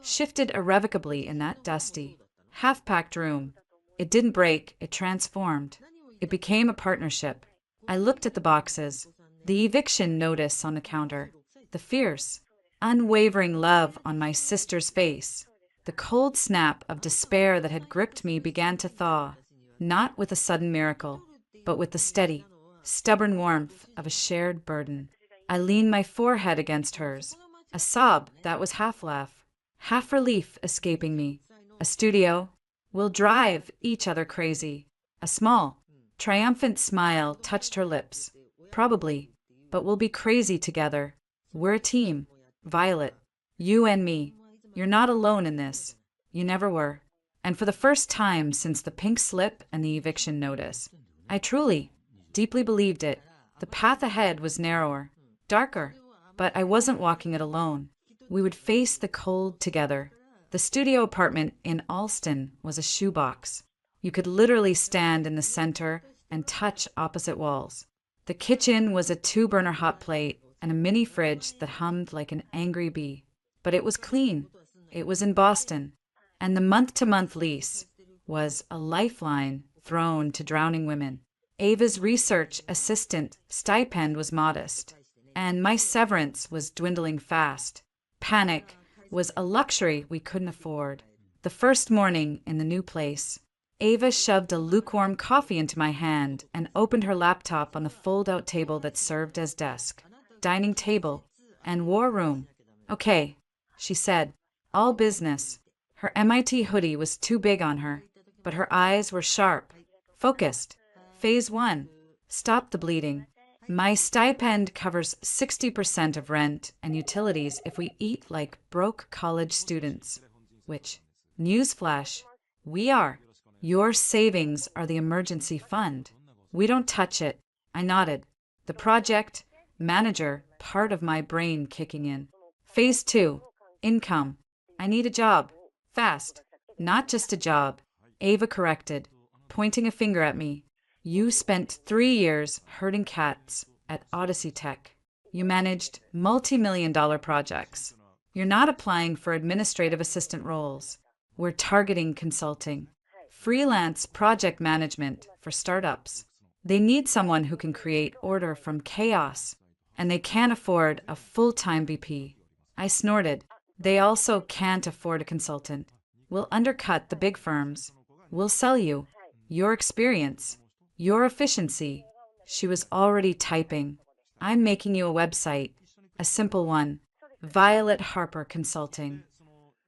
shifted irrevocably in that dusty, half-packed room. It didn't break, it transformed. It became a partnership. I looked at the boxes, the eviction notice on the counter, the fierce, unwavering love on my sister's face. The cold snap of despair that had gripped me began to thaw, not with a sudden miracle, but with the steady, stubborn warmth of a shared burden. I leaned my forehead against hers, a sob that was half laugh, half relief escaping me. A studio. We'll drive each other crazy. A small, triumphant smile touched her lips. Probably, but we'll be crazy together. We're a team. Violet, you and me. You're not alone in this. You never were. And for the first time since the pink slip and the eviction notice, I truly, deeply believed it. The path ahead was narrower, darker, but I wasn't walking it alone. We would face the cold together. The studio apartment in Alston was a shoebox. You could literally stand in the center and touch opposite walls. The kitchen was a 2-burner hot plate and a mini fridge that hummed like an angry bee. But it was clean. It was in Boston. And the month-to-month lease was a lifeline thrown to drowning women. Ava's research assistant stipend was modest, and my severance was dwindling fast. Panic was a luxury we couldn't afford. The first morning in the new place, Ava shoved a lukewarm coffee into my hand and opened her laptop on the fold-out table that served as desk, dining table, and war room. Okay, she said, all business. Her MIT hoodie was too big on her, but her eyes were sharp, focused. Phase 1. Stop the bleeding. My stipend covers 60% of rent and utilities if we eat like broke college students. Which, newsflash, we are. Your savings are the emergency fund. We don't touch it. I nodded. The project manager part of my brain kicking in. Phase 2. Income. I need a job. Fast. Not just a job. Ava corrected, pointing a finger at me. You spent 3 years herding cats at Odyssey Tech. You managed multi-million-dollar projects. You're not applying for administrative assistant roles. We're targeting consulting. Freelance project management for startups. They need someone who can create order from chaos, and they can't afford a full-time VP. I snorted. They also can't afford a consultant. We'll undercut the big firms. We'll sell you your experience, your efficiency. She was already typing. I'm making you a website, a simple one. Violet Harper Consulting.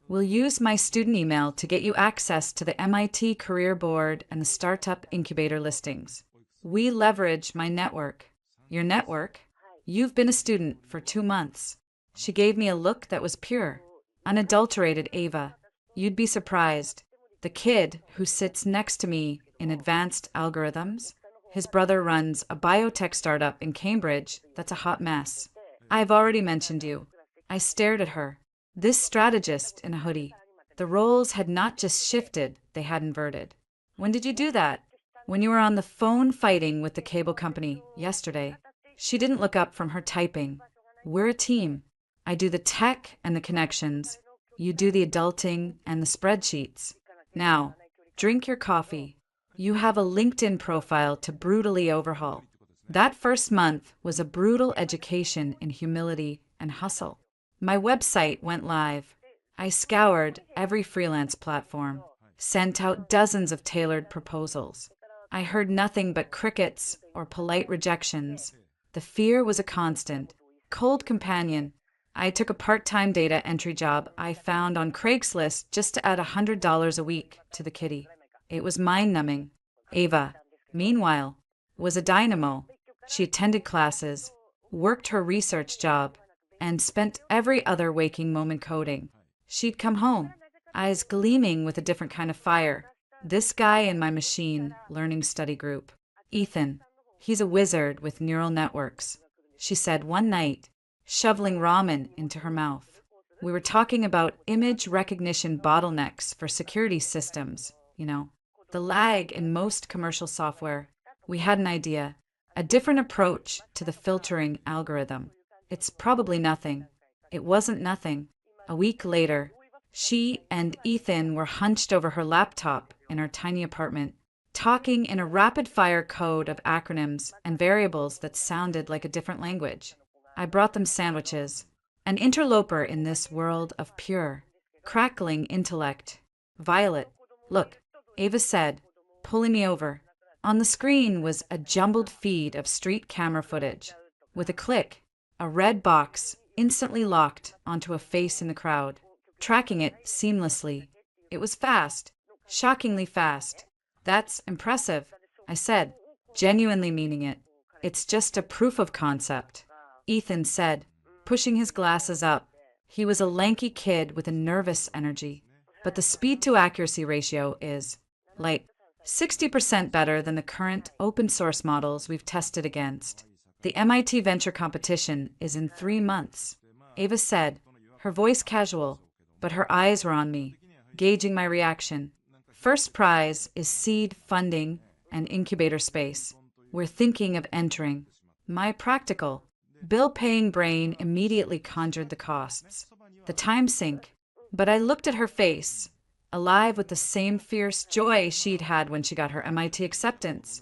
We'll use my student email to get you access to the MIT Career Board and the Startup Incubator listings. We leverage my network. Your network? You've been a student for 2 months. She gave me a look that was pure, unadulterated Ava. You'd be surprised. The kid who sits next to me in advanced algorithms, his brother runs a biotech startup in Cambridge that's a hot mess. I've already mentioned you. I stared at her. This strategist in a hoodie. The roles had not just shifted, they had inverted. When did you do that? When you were on the phone fighting with the cable company yesterday. She didn't look up from her typing. We're a team. I do the tech and the connections. You do the adulting and the spreadsheets. Now, drink your coffee. You have a LinkedIn profile to brutally overhaul. That first month was a brutal education in humility and hustle. My website went live. I scoured every freelance platform, sent out dozens of tailored proposals. I heard nothing but crickets or polite rejections. The fear was a constant. Cold companion. I took a part-time data entry job I found on Craigslist just to add $100 a week to the kitty. It was mind-numbing. Ava, meanwhile, was a dynamo. She attended classes, worked her research job, and spent every other waking moment coding. She'd come home, eyes gleaming with a different kind of fire. This guy in my machine learning study group, Ethan, he's a wizard with neural networks. She said one night, shoveling ramen into her mouth. We were talking about image recognition bottlenecks for security systems, the lag in most commercial software. We had an idea, a different approach to the filtering algorithm. It's probably nothing. It wasn't nothing. A week later, she and Ethan were hunched over her laptop in our tiny apartment, talking in a rapid-fire code of acronyms and variables that sounded like a different language. I brought them sandwiches, an interloper in this world of pure, crackling intellect. Violet, look, Ava said, pulling me over. On the screen was a jumbled feed of street camera footage. With a click, a red box instantly locked onto a face in the crowd, tracking it seamlessly. It was fast, shockingly fast. That's impressive, I said, genuinely meaning it. It's just a proof of concept, Ethan said, pushing his glasses up. He was a lanky kid with a nervous energy, but the speed to accuracy ratio is, like, 60% better than the current open source models we've tested against. The MIT venture competition is in 3 months, Ava said, her voice casual, but her eyes were on me, gauging my reaction. First prize is seed funding and incubator space. We're thinking of entering. My practical, bill-paying brain immediately conjured the costs, the time sink. But I looked at her face, alive with the same fierce joy she'd had when she got her MIT acceptance,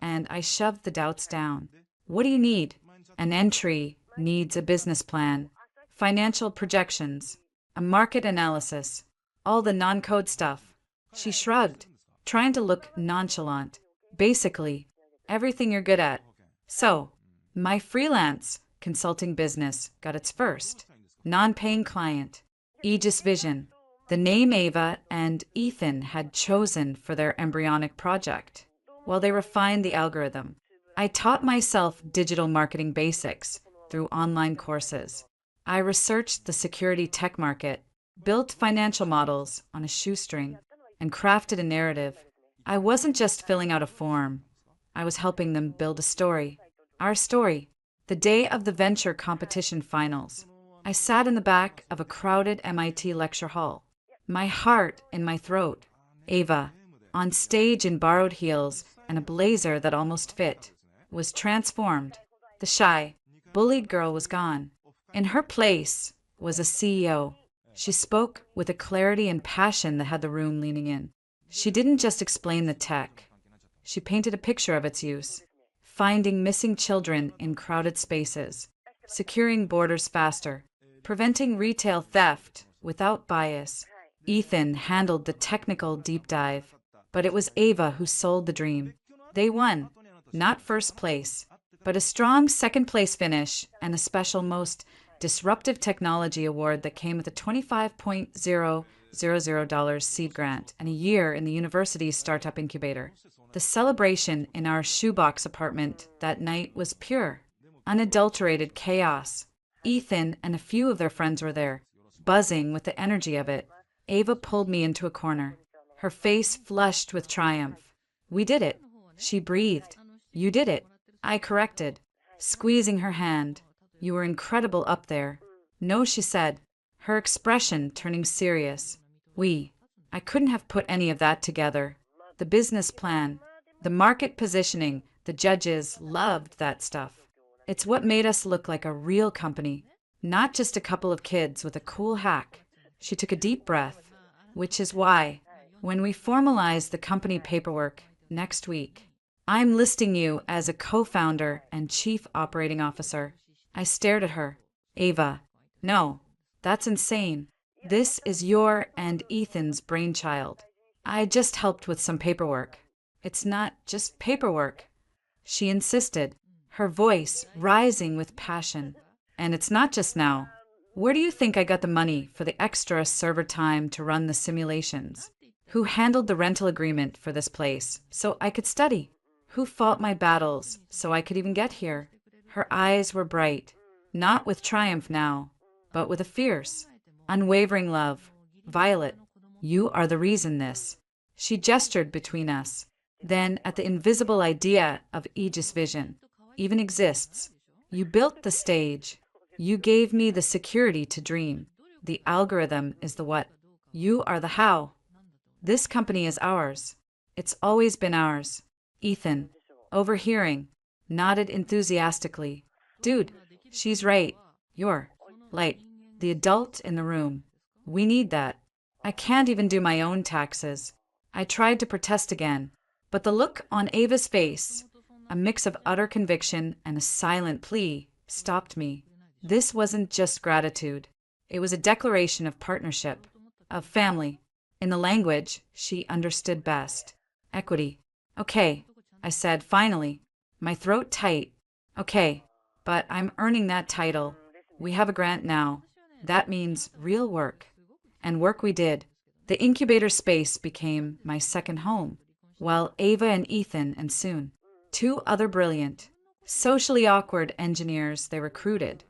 and I shoved the doubts down. What do you need? An entry needs a business plan, financial projections, a market analysis, all the non-code stuff. She shrugged, trying to look nonchalant. Basically, everything you're good at. So, my freelance consulting business got its first non-paying client, Aegis Vision, the name Ava and Ethan had chosen for their embryonic project. While they refined the algorithm, I taught myself digital marketing basics through online courses. I researched the security tech market, built financial models on a shoestring, and crafted a narrative. I wasn't just filling out a form. I was helping them build a story. Our story. The day of the venture competition finals, I sat in the back of a crowded MIT lecture hall, my heart in my throat. Ava, on stage in borrowed heels and a blazer that almost fit, was transformed. The shy, bullied girl was gone. In her place was a CEO. She spoke with a clarity and passion that had the room leaning in. She didn't just explain the tech. She painted a picture of its use, finding missing children in crowded spaces, securing borders faster, preventing retail theft without bias. Ethan handled the technical deep dive, but it was Ava who sold the dream. They won, not first place, but a strong second-place finish and a special Most Disruptive Technology Award that came with a $25,000 seed grant and a year in the university's startup incubator. The celebration in our shoebox apartment that night was pure, unadulterated chaos. Ethan and a few of their friends were there, buzzing with the energy of it. Ava pulled me into a corner, her face flushed with triumph. We did it, she breathed. You did it, I corrected, squeezing her hand. You were incredible up there. No, she said, her expression turning serious. I couldn't have put any of that together. The business plan, the market positioning, the judges loved that stuff. It's what made us look like a real company, not just a couple of kids with a cool hack. She took a deep breath, which is why, when we formalize the company paperwork next week, I'm listing you as a co-founder and chief operating officer. I stared at her. Ava, no, that's insane. This is your and Ethan's brainchild. I just helped with some paperwork. It's not just paperwork, she insisted, her voice rising with passion. And it's not just now. Where do you think I got the money for the extra server time to run the simulations? Who handled the rental agreement for this place so I could study? Who fought my battles so I could even get here? Her eyes were bright, not with triumph now, but with a fierce, unwavering love. Violet, you are the reason this. She gestured between us, then at the invisible idea of Aegis Vision even exists. You built the stage. You gave me the security to dream. The algorithm is the what. You are the how. This company is ours. It's always been ours. Ethan, overhearing, nodded enthusiastically. Dude, she's right. You're light. The adult in the room. We need that. I can't even do my own taxes. I tried to protest again, but the look on Ava's face, a mix of utter conviction and a silent plea, stopped me. This wasn't just gratitude. It was a declaration of partnership, of family. In the language she understood best. Equity. Okay, I said finally, my throat tight. Okay, but I'm earning that title. We have a grant now. That means real work. And work we did. The incubator space became my second home, while Ava and Ethan and soon, two other brilliant, socially awkward engineers they recruited,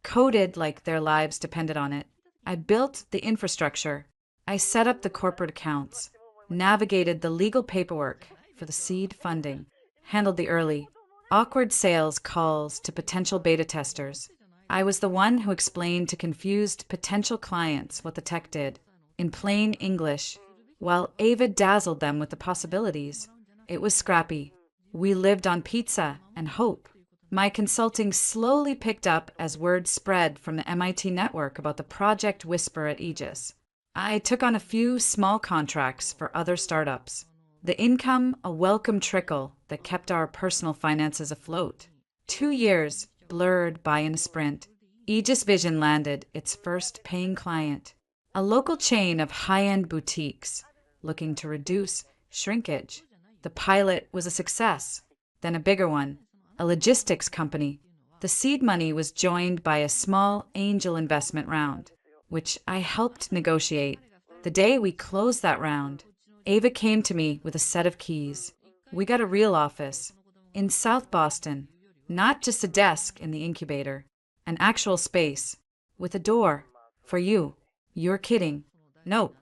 coded like their lives depended on it. I built the infrastructure. I set up the corporate accounts, navigated the legal paperwork for the seed funding, handled the early, awkward sales calls to potential beta testers. I was the one who explained to confused potential clients what the tech did, in plain English, while Ava dazzled them with the possibilities. It was scrappy. We lived on pizza and hope. My consulting slowly picked up as word spread from the MIT network about the Project Whisper at Aegis. I took on a few small contracts for other startups. The income, a welcome trickle that kept our personal finances afloat. 2 years blurred by in a sprint. Aegis Vision landed its first paying client, a local chain of high-end boutiques looking to reduce shrinkage. The pilot was a success, then a bigger one, a logistics company. The seed money was joined by a small angel investment round, which I helped negotiate. The day we closed that round, Ava came to me with a set of keys. We got a real office in South Boston, not just a desk in the incubator, an actual space with a door for you. You're kidding. Nope.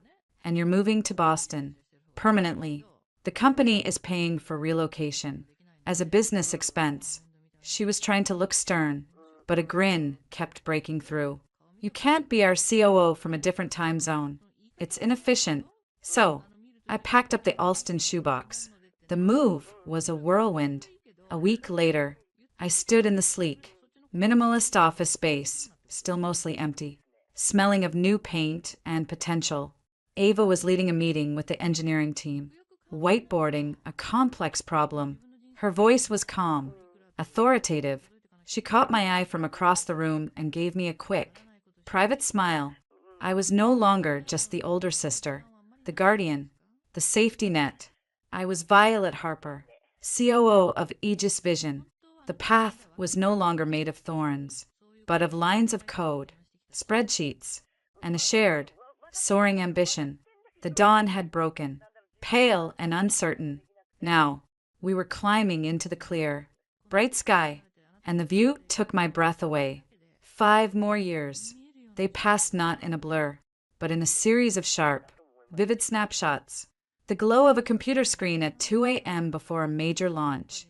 And you're moving to Boston permanently. The company is paying for relocation as a business expense. She was trying to look stern, but a grin kept breaking through. You can't be our COO from a different time zone. It's inefficient. So, I packed up the Alston shoebox. The move was a whirlwind. A week later, I stood in the sleek, minimalist office space, still mostly empty, smelling of new paint and potential. Ava was leading a meeting with the engineering team, whiteboarding a complex problem. Her voice was calm, authoritative. She caught my eye from across the room and gave me a quick, private smile. I was no longer just the older sister, the guardian, the safety net. I was Violet Harper, COO of Aegis Vision. The path was no longer made of thorns, but of lines of code, spreadsheets, and a shared, soaring ambition. The dawn had broken, pale and uncertain. Now, we were climbing into the clear, bright sky, and the view took my breath away. 5 more years. They passed not in a blur, but in a series of sharp, vivid snapshots. The glow of a computer screen at 2 a.m. before a major launch.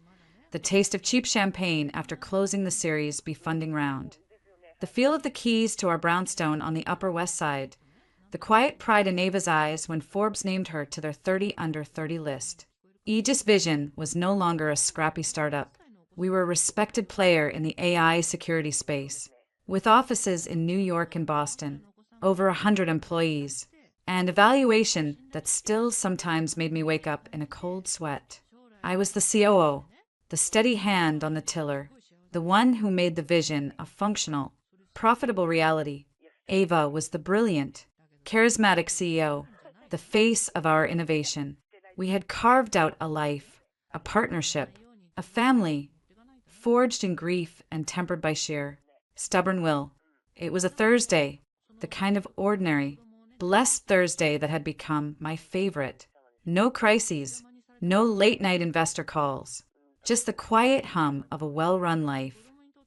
The taste of cheap champagne after closing the Series B funding round. The feel of the keys to our brownstone on the Upper West Side. The quiet pride in Ava's eyes when Forbes named her to their 30 under 30 list. Aegis Vision was no longer a scrappy startup. We were a respected player in the AI security space, with offices in New York and Boston, over 100 employees, and a valuation that still sometimes made me wake up in a cold sweat. I was the COO, the steady hand on the tiller, the one who made the vision a functional, profitable reality. Ava was the brilliant, charismatic CEO, the face of our innovation. We had carved out a life, a partnership, a family, forged in grief and tempered by sheer, stubborn will. It was a Thursday, the kind of ordinary, blessed Thursday that had become my favorite. No crises, no late-night investor calls, just the quiet hum of a well-run life.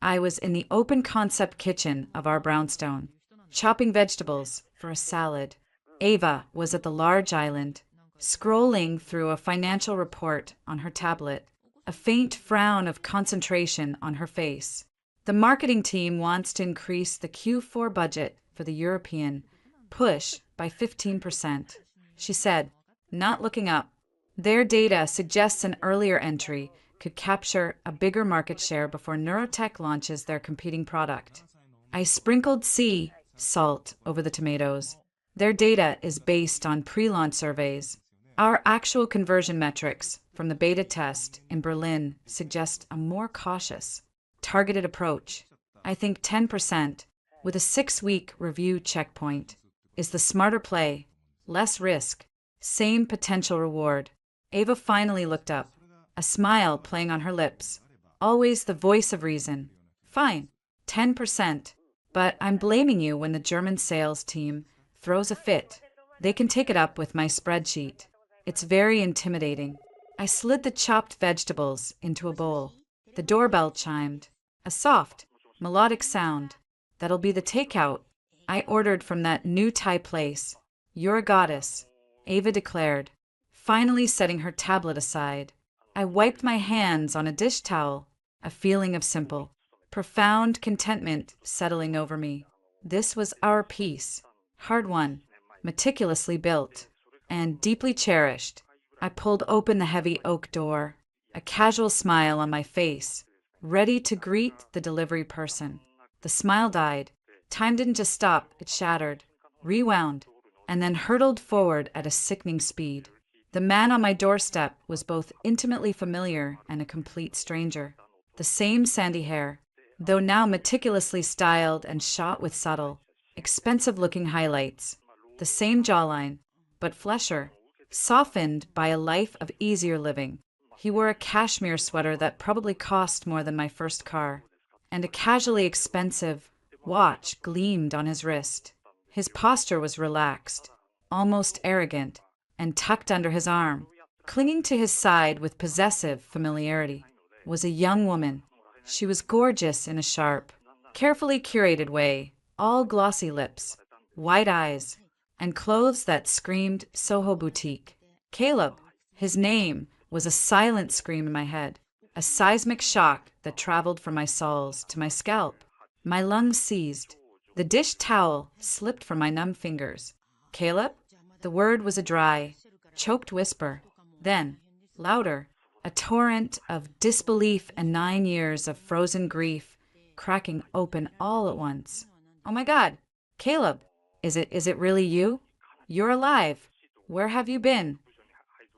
I was in the open concept kitchen of our brownstone, chopping vegetables for a salad. Ava was at the large island, scrolling through a financial report on her tablet, a faint frown of concentration on her face. The marketing team wants to increase the Q4 budget for the European push by 15%, she said, not looking up. Their data suggests an earlier entry could capture a bigger market share before Neurotech launches their competing product. I sprinkled sea salt over the tomatoes. Their data is based on pre-launch surveys. Our actual conversion metrics from the beta test in Berlin suggest a more cautious, targeted approach. I think 10%, with a 6-week review checkpoint, is the smarter play, less risk, same potential reward. Ava finally looked up, a smile playing on her lips. Always the voice of reason. Fine, 10%, but I'm blaming you when the German sales team throws a fit. They can take it up with my spreadsheet. It's very intimidating. I slid the chopped vegetables into a bowl. The doorbell chimed. A soft, melodic sound. That'll be the takeout I ordered from that new Thai place. You're a goddess, Ava declared, finally setting her tablet aside. I wiped my hands on a dish towel, a feeling of simple, profound contentment settling over me. This was our piece, hard-won, meticulously built, and deeply cherished. I pulled open the heavy oak door, a casual smile on my face, ready to greet the delivery person. The smile died. Time didn't just stop, it shattered, rewound, and then hurtled forward at a sickening speed. The man on my doorstep was both intimately familiar and a complete stranger. The same sandy hair, though now meticulously styled and shot with subtle, expensive-looking highlights. The same jawline, but flesher, softened by a life of easier living. He wore a cashmere sweater that probably cost more than my first car, and a casually expensive watch gleamed on his wrist. His posture was relaxed, almost arrogant, and tucked under his arm, clinging to his side with possessive familiarity, was a young woman. She was gorgeous in a sharp, carefully curated way, all glossy lips, wide eyes, and clothes that screamed Soho boutique. Caleb, his name, was a silent scream in my head, a seismic shock that traveled from my soles to my scalp. My lungs seized. The dish towel slipped from my numb fingers. Caleb? The word was a dry, choked whisper. Then, louder, a torrent of disbelief and 9 years of frozen grief cracking open all at once. Oh my God, Caleb, is it really you? You're alive. Where have you been?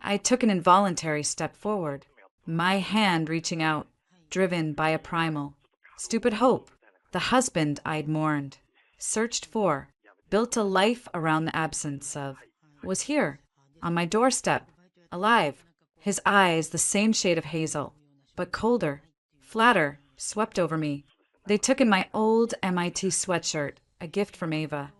I took an involuntary step forward, my hand reaching out, driven by a primal, stupid hope. The husband I'd mourned, searched for, built a life around the absence of, was here, on my doorstep, alive. His eyes the same shade of hazel, but colder, flatter, swept over me. They took in my old MIT sweatshirt, a gift from Ava.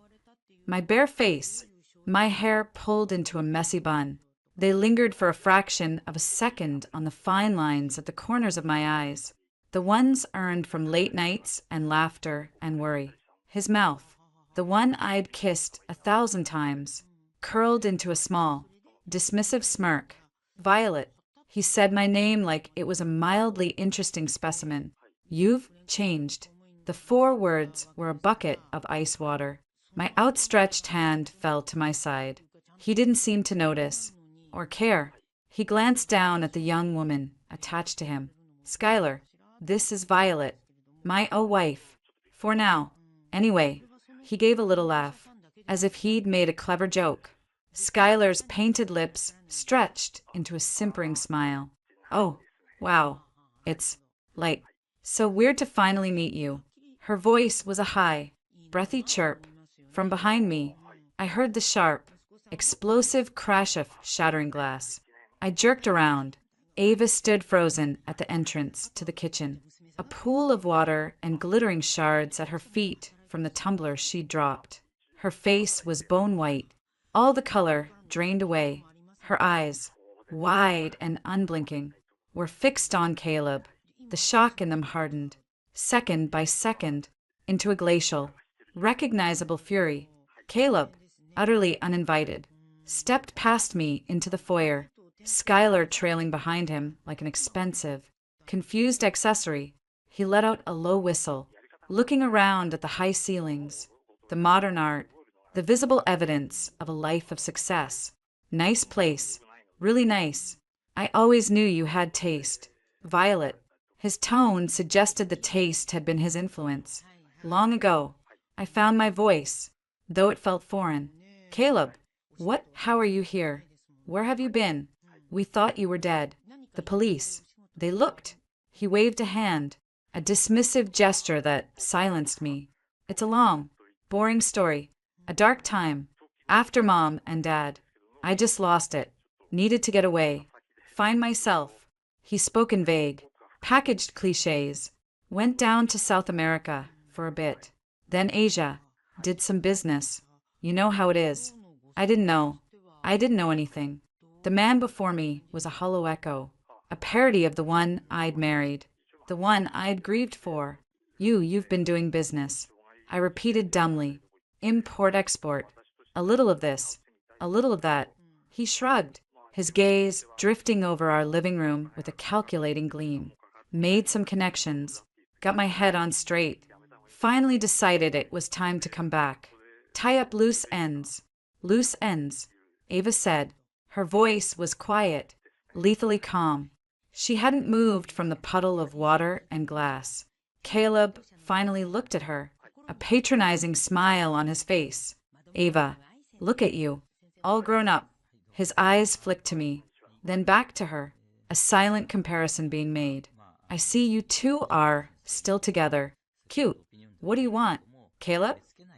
My bare face, my hair pulled into a messy bun. They lingered for a fraction of a second on the fine lines at the corners of my eyes, the ones earned from late nights and laughter and worry. His mouth, the one I'd kissed 1,000 times, curled into a small, dismissive smirk. Violet. He said my name like it was a mildly interesting specimen. You've changed. The 4 words were a bucket of ice water. My outstretched hand fell to my side. He didn't seem to notice, or care. He glanced down at the young woman attached to him. Skylar, this is Violet, my wife. For now. Anyway, he gave a little laugh, as if he'd made a clever joke. Skylar's painted lips stretched into a simpering smile. Oh, wow. It's, like, so weird to finally meet you. Her voice was a high, breathy chirp. From behind me, I heard the sharp, explosive crash of shattering glass. I jerked around. Ava stood frozen at the entrance to the kitchen, a pool of water and glittering shards at her feet from the tumbler she'd dropped. Her face was bone white, all the color drained away. Her eyes, wide and unblinking, were fixed on Caleb. The shock in them hardened, second by second, into a glacial, recognizable fury. Caleb, utterly uninvited, stepped past me into the foyer, Skylar trailing behind him like an expensive, confused accessory. He let out a low whistle, looking around at the high ceilings, the modern art, the visible evidence of a life of success. Nice place. Really nice. I always knew you had taste. Violet. His tone suggested the taste had been his influence. Long ago, I found my voice, though it felt foreign. Caleb. What? How are you here? Where have you been? We thought you were dead. The police. They looked. He waved a hand, a dismissive gesture that silenced me. It's a long, boring story. A dark time. After Mom and Dad. I just lost it. Needed to get away. Find myself. He spoke in vague, packaged cliches. Went down to South America for a bit. Then Asia. Did some business. You know how it is. I didn't know. I didn't know anything. The man before me was a hollow echo, a parody of the one I'd married, the one I'd grieved for. You've been doing business. I repeated dumbly. Import-export. A little of this, a little of that. He shrugged, his gaze drifting over our living room with a calculating gleam. Made some connections. Got my head on straight. Finally decided it was time to come back. Tie up loose ends. Loose ends, Ava said. Her voice was quiet, lethally calm. She hadn't moved from the puddle of water and glass. Caleb finally looked at her, a patronizing smile on his face. Ava, look at you, all grown up. His eyes flicked to me, then back to her, a silent comparison being made. I see you two are still together. Cute. What do you want? Caleb?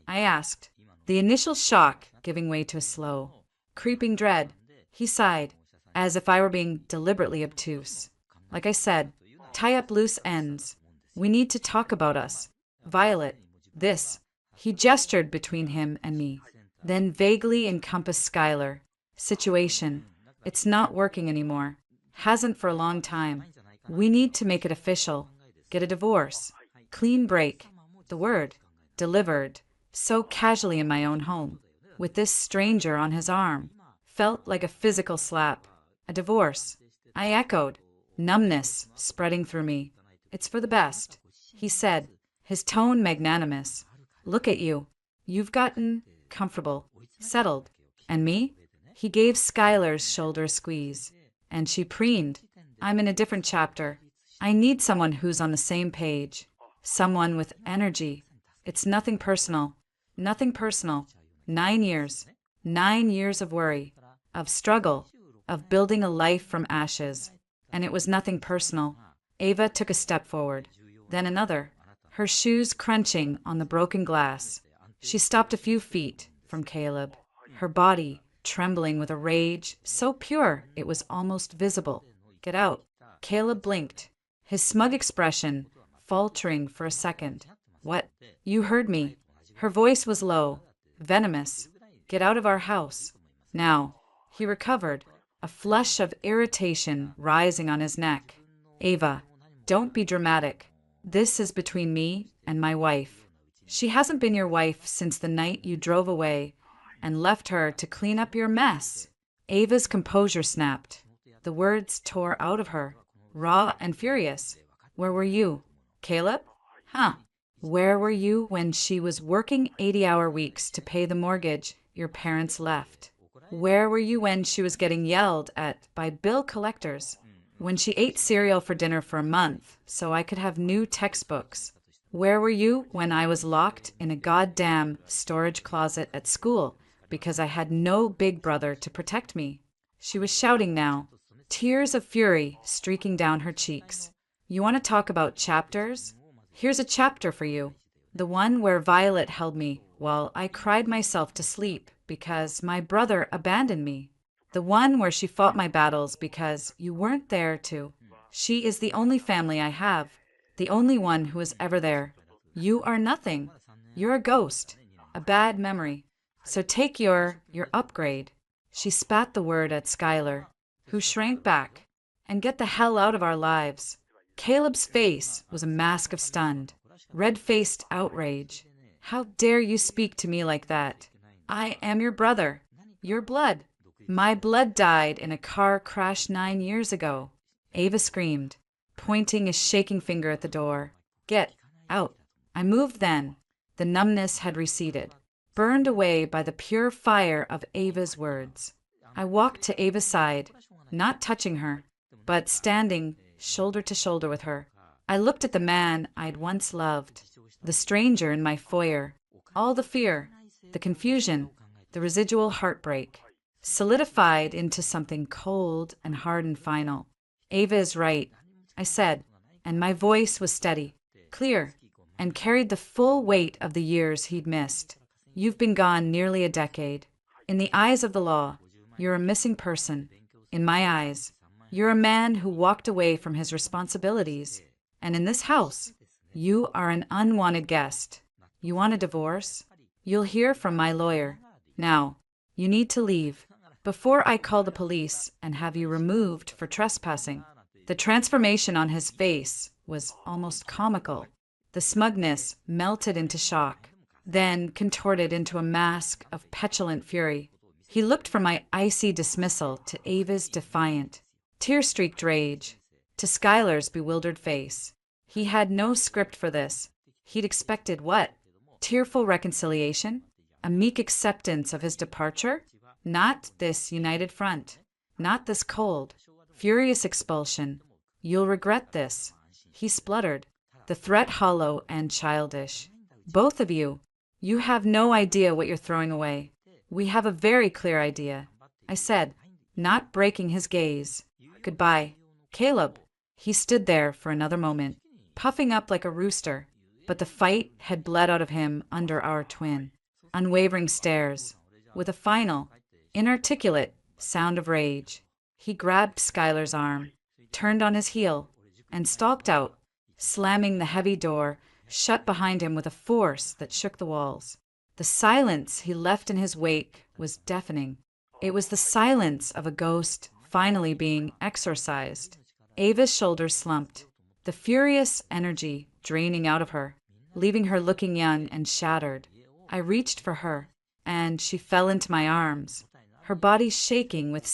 I asked, the initial shock giving way to a slow, creeping dread. He sighed, as if I were being deliberately obtuse. Like I said, tie up loose ends. We need to talk about us. Violet, this. He gestured between him and me, then vaguely encompassed Skylar. Situation. It's not working anymore. Hasn't for a long time. We need to make it official. Get a divorce. Clean break. The word. Delivered. So casually in my own home. With this stranger on his arm. Felt like a physical slap. A divorce. I echoed. Numbness spreading through me. It's for the best, he said, his tone magnanimous. Look at you. You've gotten comfortable, settled. And me? He gave Skylar's shoulder a squeeze. And she preened. I'm in a different chapter. I need someone who's on the same page. Someone with energy. It's nothing personal. Nothing personal. 9 years. 9 years of worry. Of struggle. Of building a life from ashes. And it was nothing personal. Ava took a step forward. Then another. Her shoes crunching on the broken glass. She stopped a few feet from Caleb. Her body trembling with a rage so pure it was almost visible. Get out. Caleb blinked, his smug expression faltering for a second. What? You heard me. Her voice was low, venomous. Get out of our house. Now. He recovered, a flush of irritation rising on his neck. Ava, don't be dramatic. This is between me and my wife. She hasn't been your wife since the night you drove away and left her to clean up your mess. Ava's composure snapped. The words tore out of her, raw and furious. Where were you? Caleb? Huh. Where were you when she was working 80-hour weeks to pay the mortgage your parents left? Where were you when she was getting yelled at by bill collectors? When she ate cereal for dinner for a month so I could have new textbooks? Where were you when I was locked in a goddamn storage closet at school because I had no big brother to protect me? She was shouting now, tears of fury streaking down her cheeks. You want to talk about chapters? Here's a chapter for you. The one where Violet held me while I cried myself to sleep because my brother abandoned me. The one where she fought my battles because you weren't there to. She is the only family I have, the only one who is ever there. You are nothing. You're a ghost, a bad memory. So take your upgrade. She spat the word at Skylar, who shrank back. And get the hell out of our lives. Caleb's face was a mask of stunned, red-faced outrage. How dare you speak to me like that? I am your brother, your blood. My blood died in a car crash 9 years ago. Ava screamed, pointing a shaking finger at the door. Get out. I moved then. The numbness had receded, burned away by the pure fire of Ava's words. I walked to Ava's side, not touching her, but standing shoulder to shoulder with her. I looked at the man I'd once loved, the stranger in my foyer. All the fear, the confusion, the residual heartbreak, solidified into something cold and hard and final. Ava is right, I said, and my voice was steady, clear, and carried the full weight of the years he'd missed. You've been gone nearly a decade. In the eyes of the law, you're a missing person. In my eyes, you're a man who walked away from his responsibilities. And in this house, you are an unwanted guest. You want a divorce? You'll hear from my lawyer. Now, you need to leave before I call the police and have you removed for trespassing. The transformation on his face was almost comical. The smugness melted into shock, then contorted into a mask of petulant fury. He looked from my icy dismissal to Ava's defiant, tear-streaked rage, to Skylar's bewildered face. He had no script for this. He'd expected what? Tearful reconciliation? A meek acceptance of his departure? Not this united front. Not this cold, furious expulsion. You'll regret this. He spluttered, the threat hollow and childish. Both of you, you have no idea what you're throwing away. We have a very clear idea, I said, not breaking his gaze. Goodbye, Caleb. He stood there for another moment, puffing up like a rooster, but the fight had bled out of him under our twin. Unwavering stares, with a final, inarticulate sound of rage. He grabbed Skylar's arm, turned on his heel, and stalked out, slamming the heavy door shut behind him with a force that shook the walls. The silence he left in his wake was deafening. It was the silence of a ghost finally being exorcised. Ava's shoulders slumped, the furious energy draining out of her, leaving her looking young and shattered. I reached for her, and she fell into my arms, her body shaking with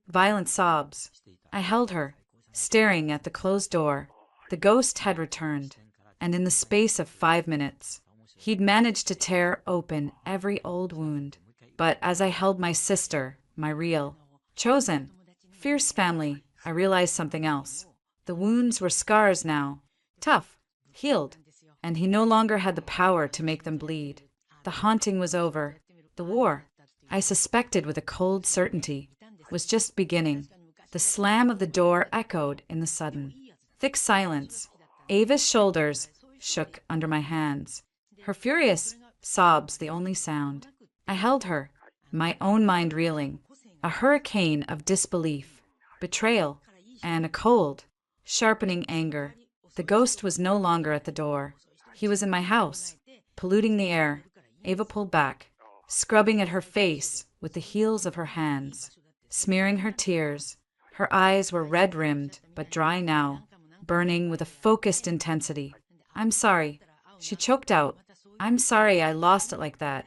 violent sobs. I held her, staring at the closed door. The ghost had returned, and in the space of 5 minutes, he'd managed to tear open every old wound. But as I held my sister, my real, chosen, fierce family, I realized something else. The wounds were scars now, tough, healed, and he no longer had the power to make them bleed. The haunting was over. The war, I suspected with a cold certainty, was just beginning. The slam of the door echoed in the sudden, thick silence. Ava's shoulders shook under my hands, her furious sobs the only sound. I held her, my own mind reeling, a hurricane of disbelief, betrayal, and a cold, sharpening anger. The ghost was no longer at the door. He was in my house, polluting the air. Ava pulled back, scrubbing at her face with the heels of her hands, smearing her tears. Her eyes were red-rimmed, but dry now, burning with a focused intensity. I'm sorry, she choked out. I'm sorry I lost it like that.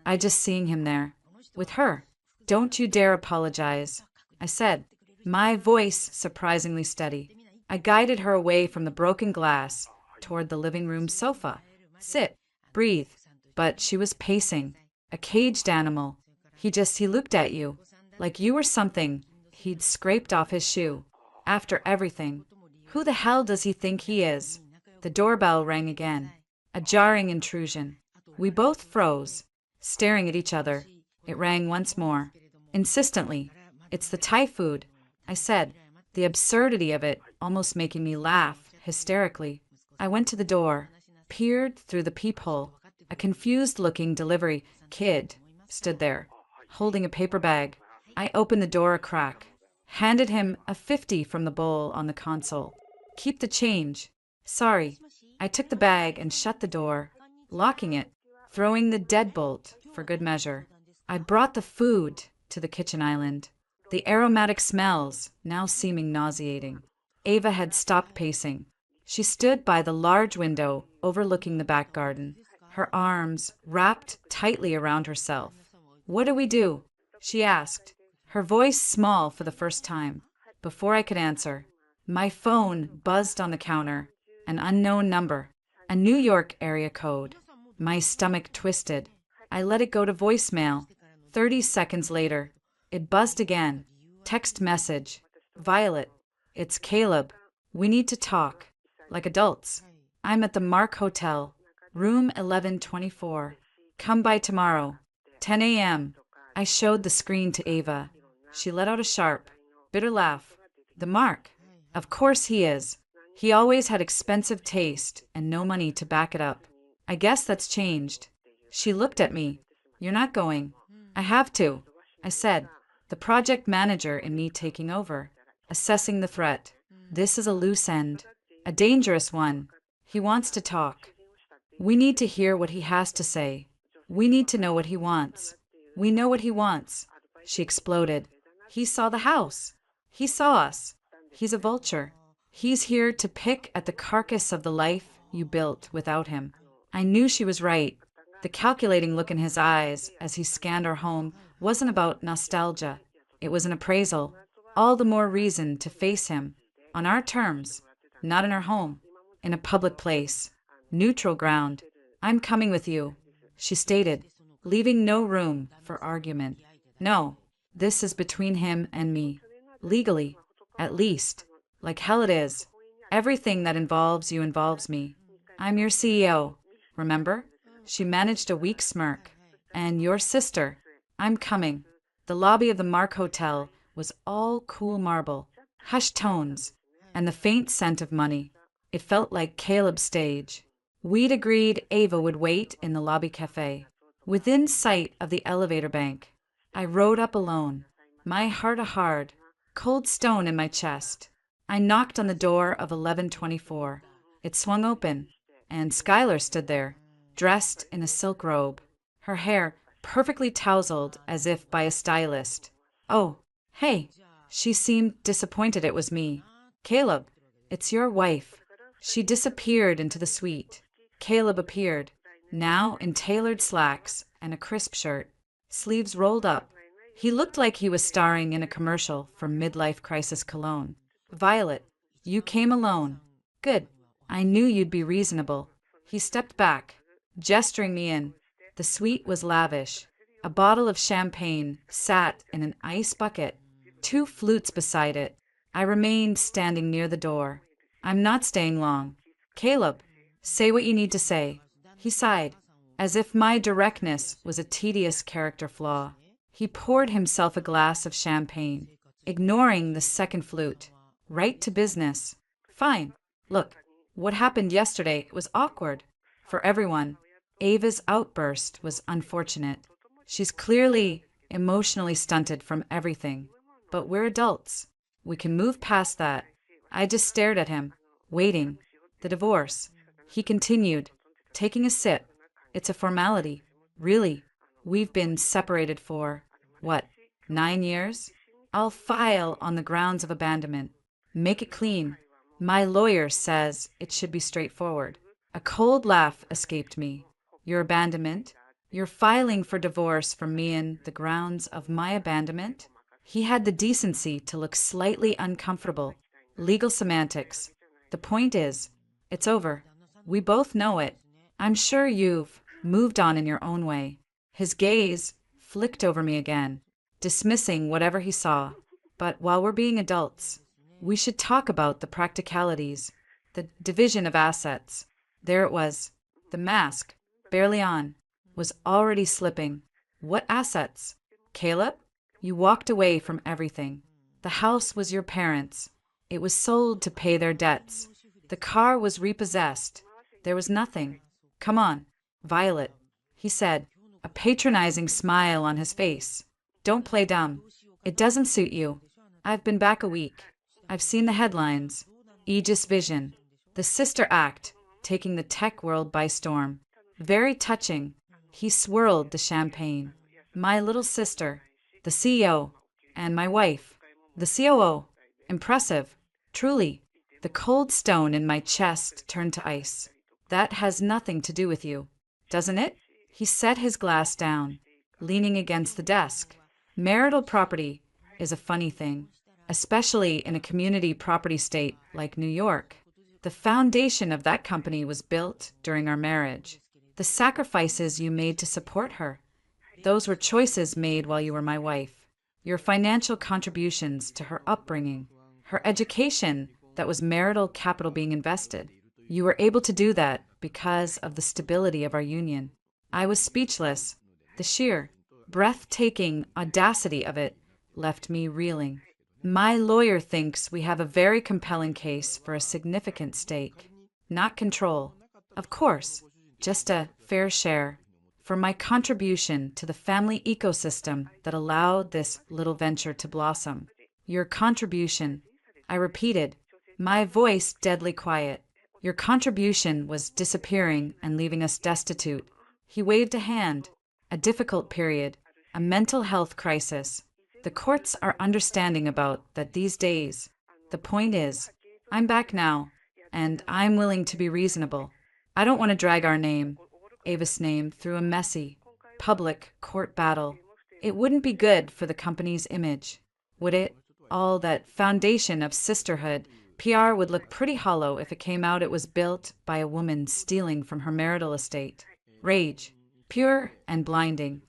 I just seeing him there, with her. Don't you dare apologize, I said, my voice surprisingly steady. I guided her away from the broken glass toward the living room sofa. Sit, breathe. But she was pacing, a caged animal. He looked at you, like you were something he'd scraped off his shoe. After everything, who the hell does he think he is? The doorbell rang again, a jarring intrusion. We both froze, staring at each other. It rang once more, insistently. It's the Thai food, I said, the absurdity of it almost making me laugh hysterically. I went to the door, peered through the peephole. A confused-looking delivery kid stood there, holding a paper bag. I opened the door a crack, handed him a 50 from the bowl on the console. Keep the change. Sorry. I took the bag and shut the door, locking it, throwing the deadbolt for good measure. I brought the food to the kitchen island, the aromatic smells now seeming nauseating. Ava had stopped pacing. She stood by the large window overlooking the back garden, her arms wrapped tightly around herself. What do we do? She asked, her voice small for the first time. Before I could answer, my phone buzzed on the counter, An unknown number. A New York area code. My stomach twisted. I let it go to voicemail. 30 seconds later, it buzzed again. Text message. Violet, it's Caleb. We need to talk. Like adults. I'm at the Mark Hotel, room 1124. Come by tomorrow, 10 a.m. I showed the screen to Ava. She let out a sharp, bitter laugh. The Mark? Of course he is. He always had expensive taste and no money to back it up. I guess that's changed. She looked at me. You're not going. I have to, I said, the project manager in me taking over, assessing the threat. This is a loose end, a dangerous one. He wants to talk. We need to hear what he has to say. We need to know what he wants. We know what he wants. She exploded. He saw the house. He saw us. He's a vulture. He's here to pick at the carcass of the life you built without him. I knew she was right. The calculating look in his eyes as he scanned our home wasn't about nostalgia. It was an appraisal. All the more reason to face him. On our terms. Not in our home. In a public place. Neutral ground. I'm coming with you, she stated, leaving no room for argument. No, this is between him and me. Legally, at least. Like hell it is. Everything that involves you involves me. I'm your CEO, remember? She managed a weak smirk. And your sister. I'm coming. The lobby of the Mark Hotel was all cool marble, hushed tones, and the faint scent of money. It felt like Caleb's stage. We'd agreed Ava would wait in the lobby cafe, within sight of the elevator bank. I rode up alone, my heart a hard, cold stone in my chest. I knocked on the door of 1124. It swung open, and Skylar stood there, dressed in a silk robe, her hair perfectly tousled as if by a stylist. Oh, hey. She seemed disappointed it was me. Caleb, it's your wife. She disappeared into the suite. Caleb appeared, now in tailored slacks and a crisp shirt, sleeves rolled up. He looked like he was starring in a commercial for midlife crisis cologne. Violet, you came alone. Good. I knew you'd be reasonable. He stepped back, gesturing me in. The suite was lavish. A bottle of champagne sat in an ice bucket, 2 flutes beside it. I remained standing near the door. I'm not staying long. Caleb, say what you need to say. He sighed, as if my directness was a tedious character flaw. He poured himself a glass of champagne, ignoring the second flute. Right to business. Fine. Look, what happened yesterday was awkward. For everyone. Ava's outburst was unfortunate. She's clearly emotionally stunted from everything. But we're adults. We can move past that. I just stared at him, waiting. The divorce. He continued, taking a sip. It's a formality. Really. We've been separated for, what, 9 years? I'll file on the grounds of abandonment. Make it clean. My lawyer says it should be straightforward. A cold laugh escaped me. Your abandonment? You're filing for divorce from me on the grounds of my abandonment? He had the decency to look slightly uncomfortable. Legal semantics. The point is, it's over. We both know it. I'm sure you've moved on in your own way. His gaze flicked over me again, dismissing whatever he saw. But while we're being adults, we should talk about the practicalities, the division of assets. There it was. The mask, barely on, was already slipping. What assets? Caleb? You walked away from everything. The house was your parents'. It was sold to pay their debts. The car was repossessed. There was nothing. Come on, Violet, he said, a patronizing smile on his face. Don't play dumb. It doesn't suit you. I've been back a week. I've seen the headlines. Aegis Vision. The sister act, taking the tech world by storm. Very touching. He swirled the champagne. My little sister, the CEO, and my wife, the COO. Impressive. Truly. The cold stone in my chest turned to ice. That has nothing to do with you, doesn't it? He set his glass down, leaning against the desk. Marital property is a funny thing, especially in a community property state like New York. The foundation of that company was built during our marriage. The sacrifices you made to support her, those were choices made while you were my wife. Your financial contributions to her upbringing, her education that was marital capital being invested. You were able to do that because of the stability of our union. I was speechless. The sheer, breathtaking audacity of it left me reeling. My lawyer thinks we have a very compelling case for a significant stake. Not control, of course, just a fair share. For my contribution to the family ecosystem that allowed this little venture to blossom. Your contribution, I repeated, my voice deadly quiet. Your contribution was disappearing and leaving us destitute. He waved a hand. A difficult period, a mental health crisis. The courts are understanding about that these days. The point is, I'm back now, and I'm willing to be reasonable. I don't want to drag our name, Ava's name, through a messy, public court battle. It wouldn't be good for the company's image, would it? All that foundation of sisterhood, PR would look pretty hollow if it came out it was built by a woman stealing from her marital estate. Rage, pure and blinding,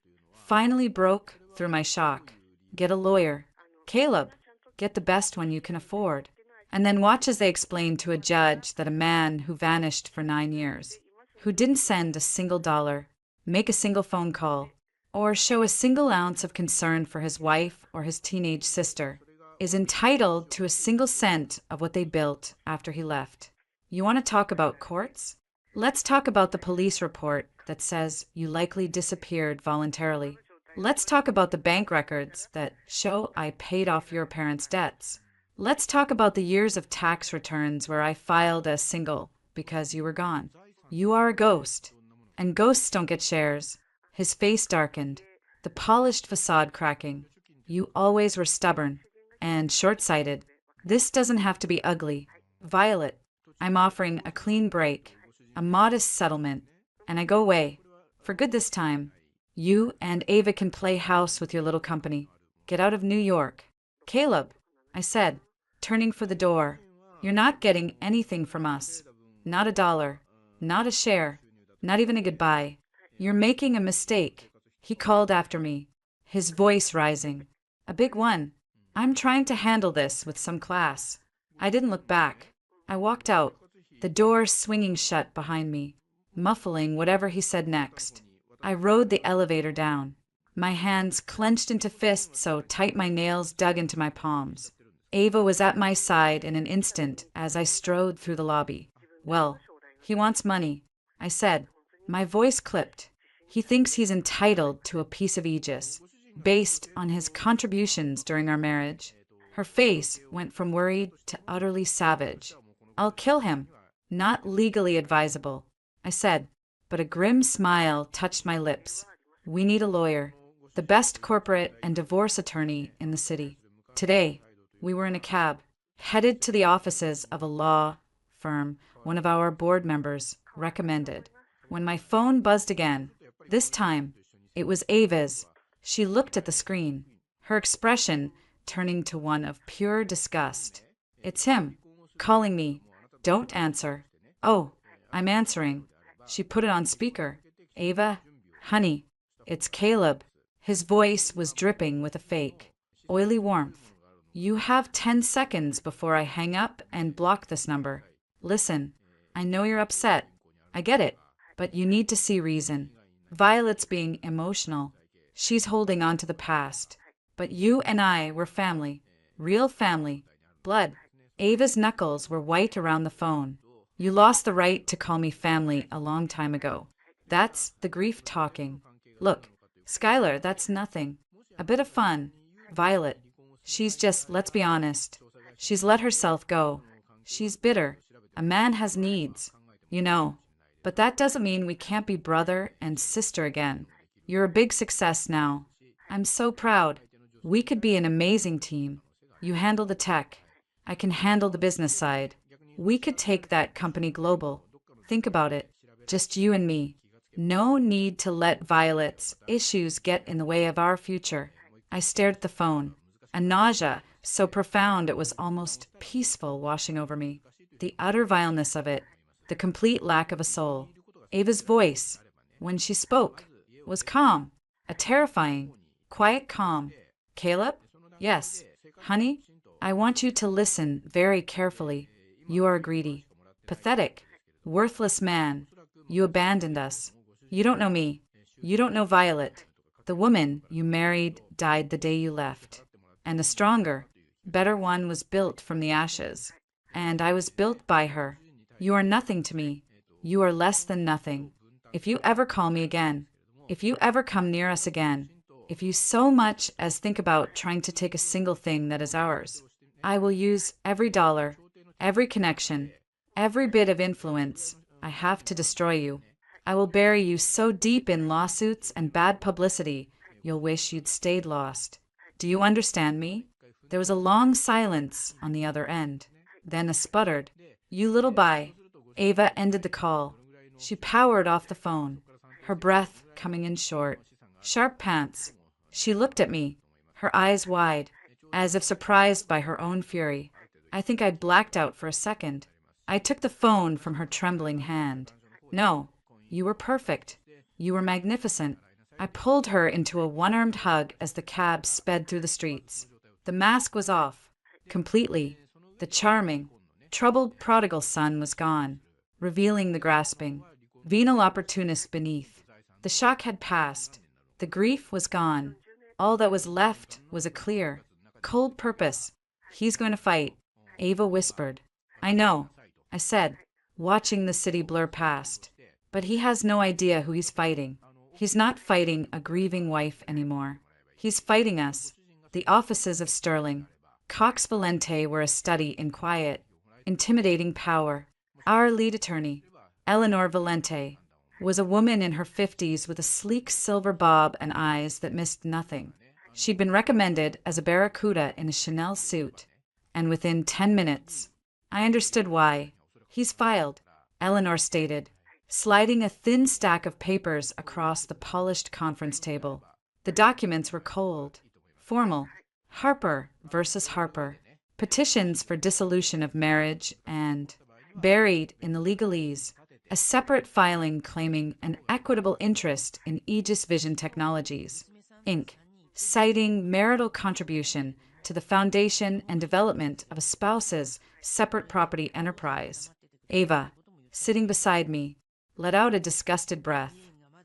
finally broke through my shock. Get a lawyer. Caleb, get the best one you can afford. And then watch as they explain to a judge that a man who vanished for 9 years, who didn't send a single dollar, make a single phone call, or show a single ounce of concern for his wife or his teenage sister, is entitled to a single cent of what they built after he left. You want to talk about courts? Let's talk about the police report that says you likely disappeared voluntarily. Let's talk about the bank records that show I paid off your parents' debts. Let's talk about the years of tax returns where I filed as single because you were gone. You are a ghost, and ghosts don't get shares. His face darkened, the polished facade cracking. You always were stubborn and short-sighted. This doesn't have to be ugly. Violet, I'm offering a clean break, a modest settlement, and I go away. For good this time. You and Ava can play house with your little company. Get out of New York. Caleb, I said, turning for the door, you're not getting anything from us. Not a dollar. Not a share. Not even a goodbye. You're making a mistake. He called after me, his voice rising. A big one. I'm trying to handle this with some class. I didn't look back. I walked out, the door swinging shut behind me, muffling whatever he said next. I rode the elevator down, my hands clenched into fists so tight my nails dug into my palms. Ava was at my side in an instant as I strode through the lobby. Well, he wants money, I said, my voice clipped. He thinks he's entitled to a piece of Aegis, based on his contributions during our marriage. Her face went from worried to utterly savage. I'll kill him. Not legally advisable, I said, but a grim smile touched my lips. We need a lawyer, the best corporate and divorce attorney in the city. Today, we were in a cab, headed to the offices of a law firm one of our board members recommended, when my phone buzzed again. This time, it was Ava's. She looked at the screen, her expression turning to one of pure disgust. It's him, calling me. Don't answer. Oh, I'm answering. She put it on speaker. Ava, honey, it's Caleb. His voice was dripping with a fake, oily warmth. You have 10 seconds before I hang up and block this number. Listen, I know you're upset. I get it, but you need to see reason. Violet's being emotional. She's holding on to the past. But you and I were family. Real family. Blood. Ava's knuckles were white around the phone. You lost the right to call me family a long time ago. That's the grief talking. Look, Skylar, that's nothing. A bit of fun. Violet. She's just, let's be honest. She's let herself go. She's bitter. A man has needs, you know. But that doesn't mean we can't be brother and sister again. You're a big success now. I'm so proud. We could be an amazing team. You handle the tech. I can handle the business side. We could take that company global. Think about it. Just you and me. No need to let Violet's issues get in the way of our future. I stared at the phone. A nausea so profound it was almost peaceful washing over me. the utter vileness of it, the complete lack of a soul. Ava's voice, when she spoke, was calm, a terrifying, quiet calm. Caleb? Yes. Honey, I want you to listen very carefully. You are greedy, pathetic, worthless man. You abandoned us. You don't know me. You don't know Violet. The woman you married died the day you left. And a stronger, better one was built from the ashes. And I was built by her. You are nothing to me. You are less than nothing. If you ever call me again, if you ever come near us again, if you so much as think about trying to take a single thing that is ours, I will use every dollar, every connection, every bit of influence I have to destroy you. I will bury you so deep in lawsuits and bad publicity, you'll wish you'd stayed lost. Do you understand me? There was a long silence on the other end. Then a sputtered, "You little bye." Ava ended the call. She powered off the phone, her breath coming in short. Sharp pants. She looked at me, her eyes wide, as if surprised by her own fury. I think I blacked out for a second. I took the phone from her trembling hand. No, you were perfect. You were magnificent. I pulled her into a one-armed hug as the cab sped through the streets. The mask was off, completely. The charming, troubled prodigal son was gone, revealing the grasping, venal opportunist beneath. The shock had passed. The grief was gone. All that was left was a clear, cold purpose. He's going to fight, Ava whispered. I know, I said, watching the city blur past. But he has no idea who he's fighting. He's not fighting a grieving wife anymore. He's fighting us, the offices of Sterling. Cox Valente were a study in quiet, intimidating power. Our lead attorney, Eleanor Valente, was a woman in her 50s with a sleek silver bob and eyes that missed nothing. She'd been recommended as a barracuda in a Chanel suit, and within 10 minutes, I understood why. He's filed, Eleanor stated, sliding a thin stack of papers across the polished conference table. The documents were cold, formal. Harper versus Harper. Petitions for dissolution of marriage and, buried in the legalese, a separate filing claiming an equitable interest in Aegis Vision Technologies, Inc., citing marital contribution to the foundation and development of a spouse's separate property enterprise. Ava, sitting beside me, let out a disgusted breath.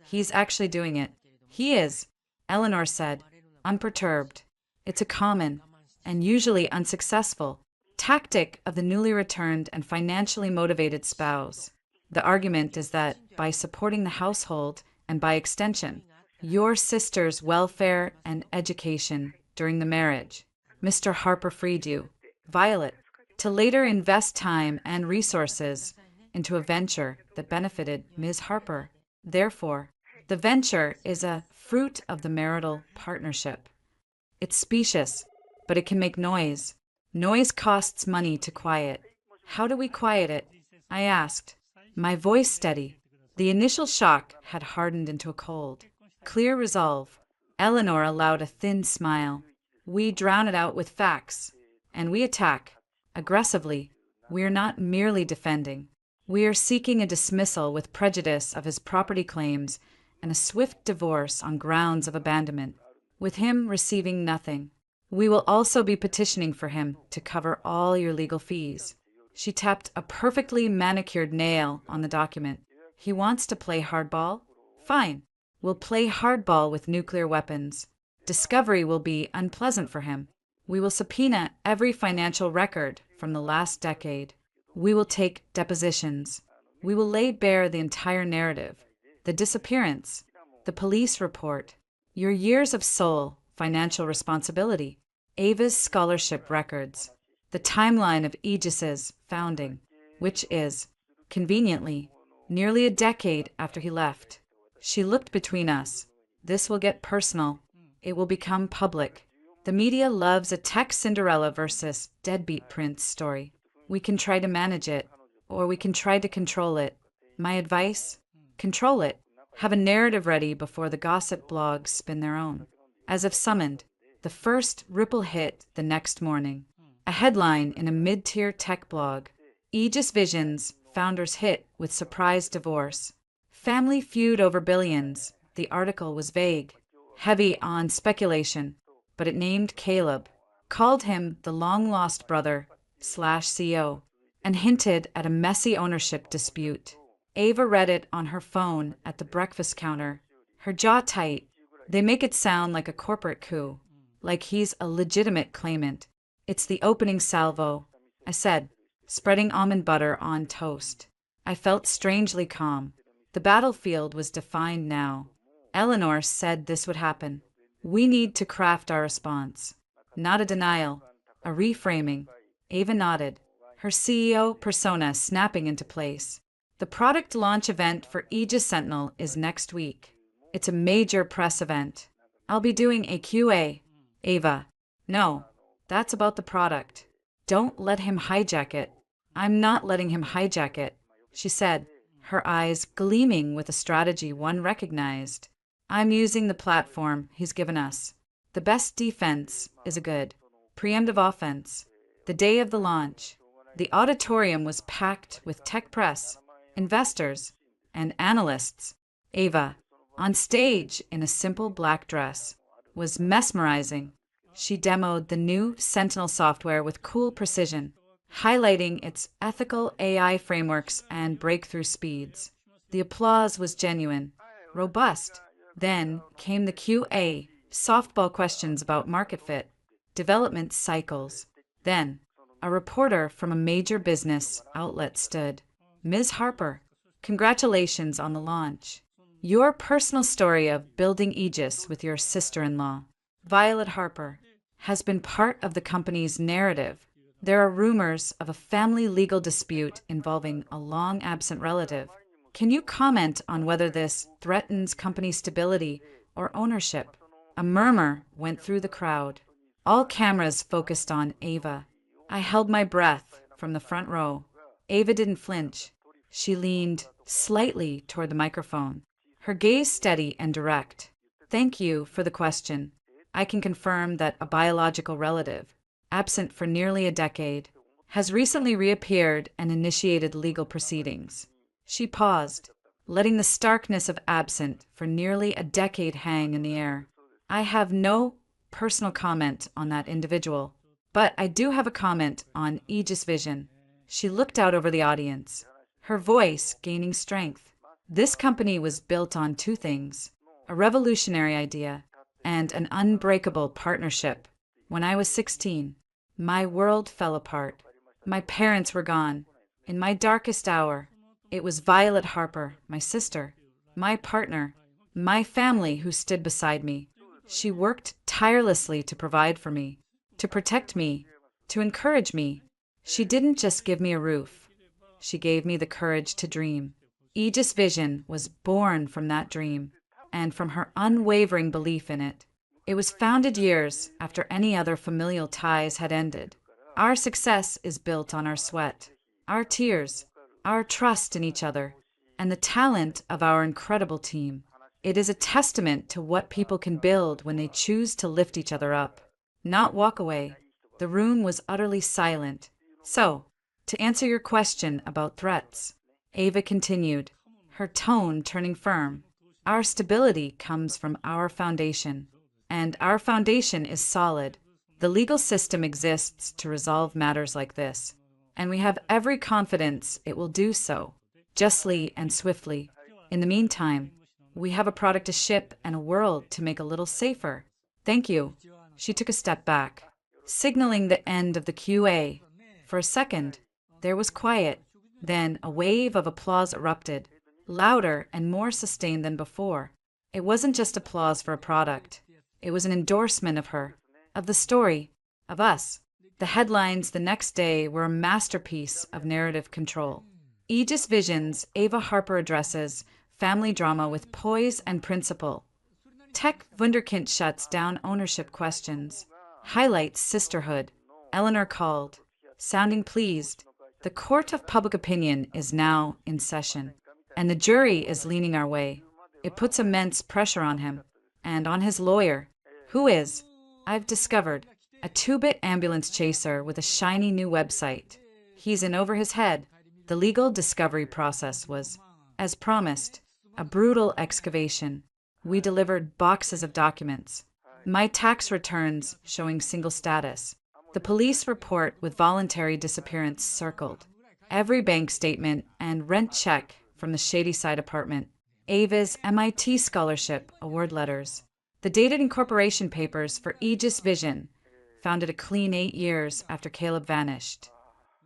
He's actually doing it. He is, Eleanor said, unperturbed. It's a common, and usually unsuccessful, tactic of the newly returned and financially motivated spouse. The argument is that by supporting the household, and by extension, your sister's welfare and education during the marriage, Mr. Harper freed you, Violet, to later invest time and resources into a venture that benefited Ms. Harper. Therefore, the venture is a fruit of the marital partnership. It's specious, but it can make noise. Noise costs money to quiet. How do we quiet it? I asked, my voice steady. The initial shock had hardened into a cold. Clear resolve. Eleanor allowed a thin smile. We drown it out with facts, and we attack, aggressively. We are not merely defending. We are seeking a dismissal with prejudice of his property claims and a swift divorce on grounds of abandonment, with him receiving nothing. We will also be petitioning for him to cover all your legal fees. She tapped a perfectly manicured nail on the document. He wants to play hardball? Fine. We'll play hardball with nuclear weapons. Discovery will be unpleasant for him. We will subpoena every financial record from the last decade. We will take depositions. We will lay bare the entire narrative, the disappearance, the police report, your years of sole financial responsibility, Ava's scholarship records, the timeline of Aegis's founding, which is, conveniently, nearly a decade after he left. She looked between us. This will get personal. It will become public. The media loves a tech Cinderella versus deadbeat prince story. We can try to manage it, or we can try to control it. My advice? Control it. Have a narrative ready before the gossip blogs spin their own. As if summoned, the first ripple hit the next morning. A headline in a mid-tier tech blog. Aegis Visions, founders hit with surprise divorce. Family feud over billions. The article was vague, heavy on speculation, but it named Caleb, called him the long-lost brother slash CEO, and hinted at a messy ownership dispute. Ava read it on her phone at the breakfast counter, her jaw tight. They make it sound like a corporate coup, like he's a legitimate claimant. It's the opening salvo, I said, spreading almond butter on toast. I felt strangely calm. The battlefield was defined now. Eleanor said this would happen. We need to craft our response. Not a denial, a reframing. Ava nodded, her CEO persona snapping into place. The product launch event for Aegis Sentinel is next week. It's a major press event. I'll be doing a QA. Ava, no, that's about the product. Don't let him hijack it. I'm not letting him hijack it, she said, her eyes gleaming with a strategy one recognized. I'm using the platform he's given us. The best defense is a good preemptive offense. The day of the launch, the auditorium was packed with tech press, investors, and analysts. Ava, on stage in a simple black dress, was mesmerizing. She demoed the new Sentinel software with cool precision, highlighting its ethical AI frameworks and breakthrough speeds. The applause was genuine, robust. Then came the QA, softball questions about market fit, development cycles. Then, a reporter from a major business outlet stood. Ms. Harper, congratulations on the launch. Your personal story of building Aegis with your sister-in-law, Violet Harper, has been part of the company's narrative. There are rumors of a family legal dispute involving a long-absent relative. Can you comment on whether this threatens company stability or ownership? A murmur went through the crowd. All cameras focused on Ava. I held my breath from the front row. Ava didn't flinch. She leaned slightly toward the microphone, her gaze steady and direct. Thank you for the question. I can confirm that a biological relative, absent for nearly a decade, has recently reappeared and initiated legal proceedings. She paused, letting the starkness of absent for nearly a decade hang in the air. I have no personal comment on that individual, but I do have a comment on Aegis Vision. She looked out over the audience, her voice gaining strength. This company was built on two things, a revolutionary idea and an unbreakable partnership. When I was 16, my world fell apart. My parents were gone. In my darkest hour, it was Violet Harper, my sister, my partner, my family who stood beside me. She worked tirelessly to provide for me, to protect me, to encourage me. She didn't just give me a roof. She gave me the courage to dream. Aegis Vision was born from that dream and from her unwavering belief in it. It was founded years after any other familial ties had ended. Our success is built on our sweat, our tears, our trust in each other, and the talent of our incredible team. It is a testament to what people can build when they choose to lift each other up, not walk away. The room was utterly silent. So, to answer your question about threats, Ava continued, her tone turning firm. Our stability comes from our foundation, and our foundation is solid. The legal system exists to resolve matters like this, and we have every confidence it will do so, justly and swiftly. In the meantime, we have a product to ship and a world to make a little safer. Thank you. She took a step back, signaling the end of the QA. For a second, there was quiet. Then a wave of applause erupted, louder and more sustained than before. It wasn't just applause for a product. It was an endorsement of her, of the story, of us. The headlines the next day were a masterpiece of narrative control. Aegis Visions, Ava Harper addresses family drama with poise and principle. Tech Wunderkind shuts down ownership questions. Highlights sisterhood. Eleanor called, sounding pleased. The court of public opinion is now in session, and the jury is leaning our way. It puts immense pressure on him, and on his lawyer, who is, I've discovered, a two-bit ambulance chaser with a shiny new website. He's in over his head. The legal discovery process was, as promised, a brutal excavation. We delivered boxes of documents. My tax returns showing single status. The police report with voluntary disappearance circled. Every bank statement and rent check from the Shadyside apartment. Ava's MIT scholarship award letters. The dated incorporation papers for Aegis Vision, founded a clean 8 years after Caleb vanished.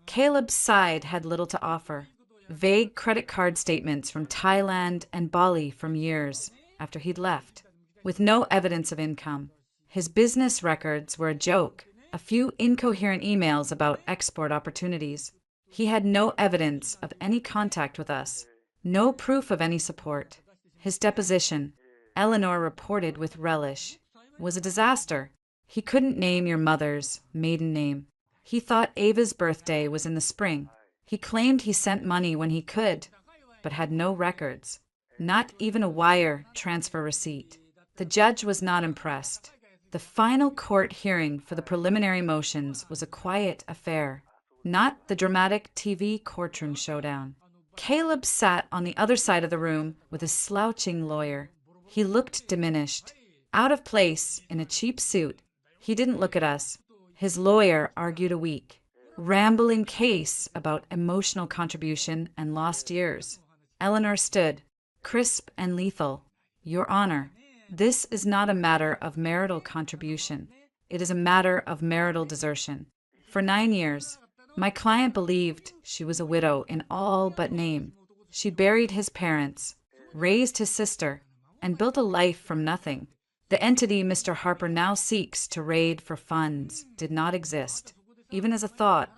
Caleb's side had little to offer. Vague credit card statements from Thailand and Bali from years after he'd left, with no evidence of income. His business records were a joke, a few incoherent emails about export opportunities. He had no evidence of any contact with us, no proof of any support. His deposition, Eleanor reported with relish, was a disaster. He couldn't name your mother's maiden name. He thought Ava's birthday was in the spring. He claimed he sent money when he could, but had no records, not even a wire transfer receipt. The judge was not impressed. The final court hearing for the preliminary motions was a quiet affair, not the dramatic TV courtroom showdown. Caleb sat on the other side of the room with a slouching lawyer. He looked diminished, out of place in a cheap suit. He didn't look at us. His lawyer argued a weak, rambling case about emotional contribution and lost years. Eleanor stood, crisp and lethal. Your Honor, this is not a matter of marital contribution. It is a matter of marital desertion. For 9 years, my client believed she was a widow in all but name. She buried his parents, raised his sister, and built a life from nothing. The entity Mr. Harper now seeks to raid for funds did not exist, even as a thought,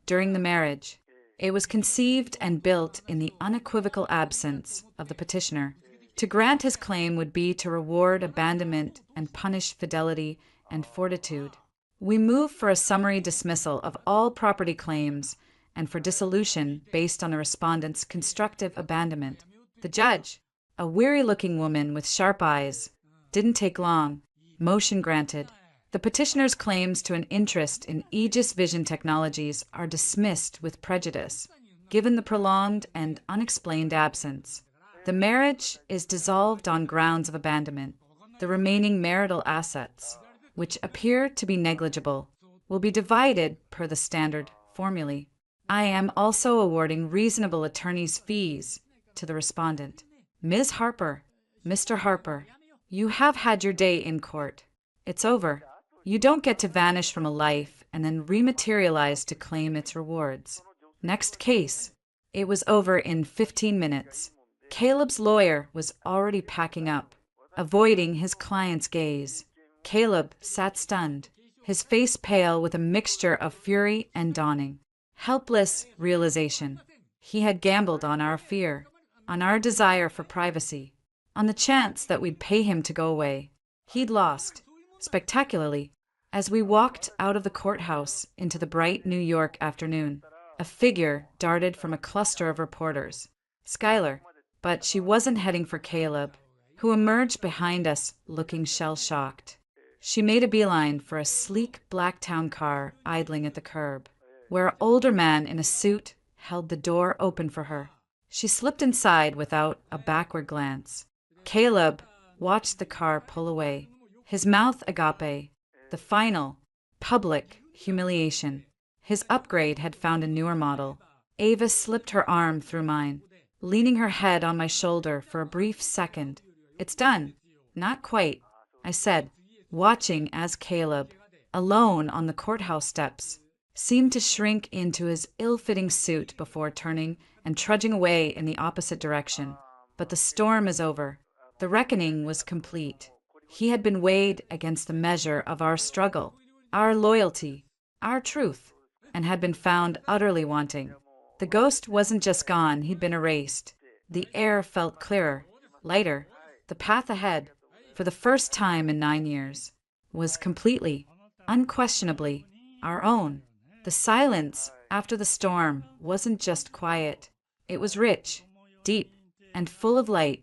during the marriage. It was conceived and built in the unequivocal absence of the petitioner. To grant his claim would be to reward abandonment and punish fidelity and fortitude. We move for a summary dismissal of all property claims and for dissolution based on the respondent's constructive abandonment. The judge, a weary-looking woman with sharp eyes, didn't take long. Motion granted. The petitioner's claims to an interest in Aegis Vision Technologies are dismissed with prejudice, given the prolonged and unexplained absence. The marriage is dissolved on grounds of abandonment. The remaining marital assets, which appear to be negligible, will be divided per the standard formulae. I am also awarding reasonable attorney's fees to the respondent. Ms. Harper, Mr. Harper, you have had your day in court. It's over. You don't get to vanish from a life and then rematerialize to claim its rewards. Next case. It was over in 15 minutes. Caleb's lawyer was already packing up, avoiding his client's gaze. Caleb sat stunned, his face pale with a mixture of fury and dawning. Helpless realization. He had gambled on our fear, on our desire for privacy, on the chance that we'd pay him to go away. He'd lost, spectacularly. As we walked out of the courthouse into the bright New York afternoon, a figure darted from a cluster of reporters. Skylar. But she wasn't heading for Caleb, who emerged behind us looking shell-shocked. She made a beeline for a sleek black town car idling at the curb, where an older man in a suit held the door open for her. She slipped inside without a backward glance. Caleb watched the car pull away, his mouth agape, the final, public humiliation. His upgrade had found a newer model. Ava slipped her arm through mine, leaning her head on my shoulder for a brief second. It's done. Not quite, I said, watching as Caleb, alone on the courthouse steps, seemed to shrink into his ill-fitting suit before turning and trudging away in the opposite direction. But the storm is over. The reckoning was complete. He had been weighed against the measure of our struggle, our loyalty, our truth, and had been found utterly wanting. The ghost wasn't just gone, he'd been erased. The air felt clearer, lighter. The path ahead, for the first time in 9 years, was completely, unquestionably, our own. The silence after the storm wasn't just quiet. It was rich, deep, and full of light.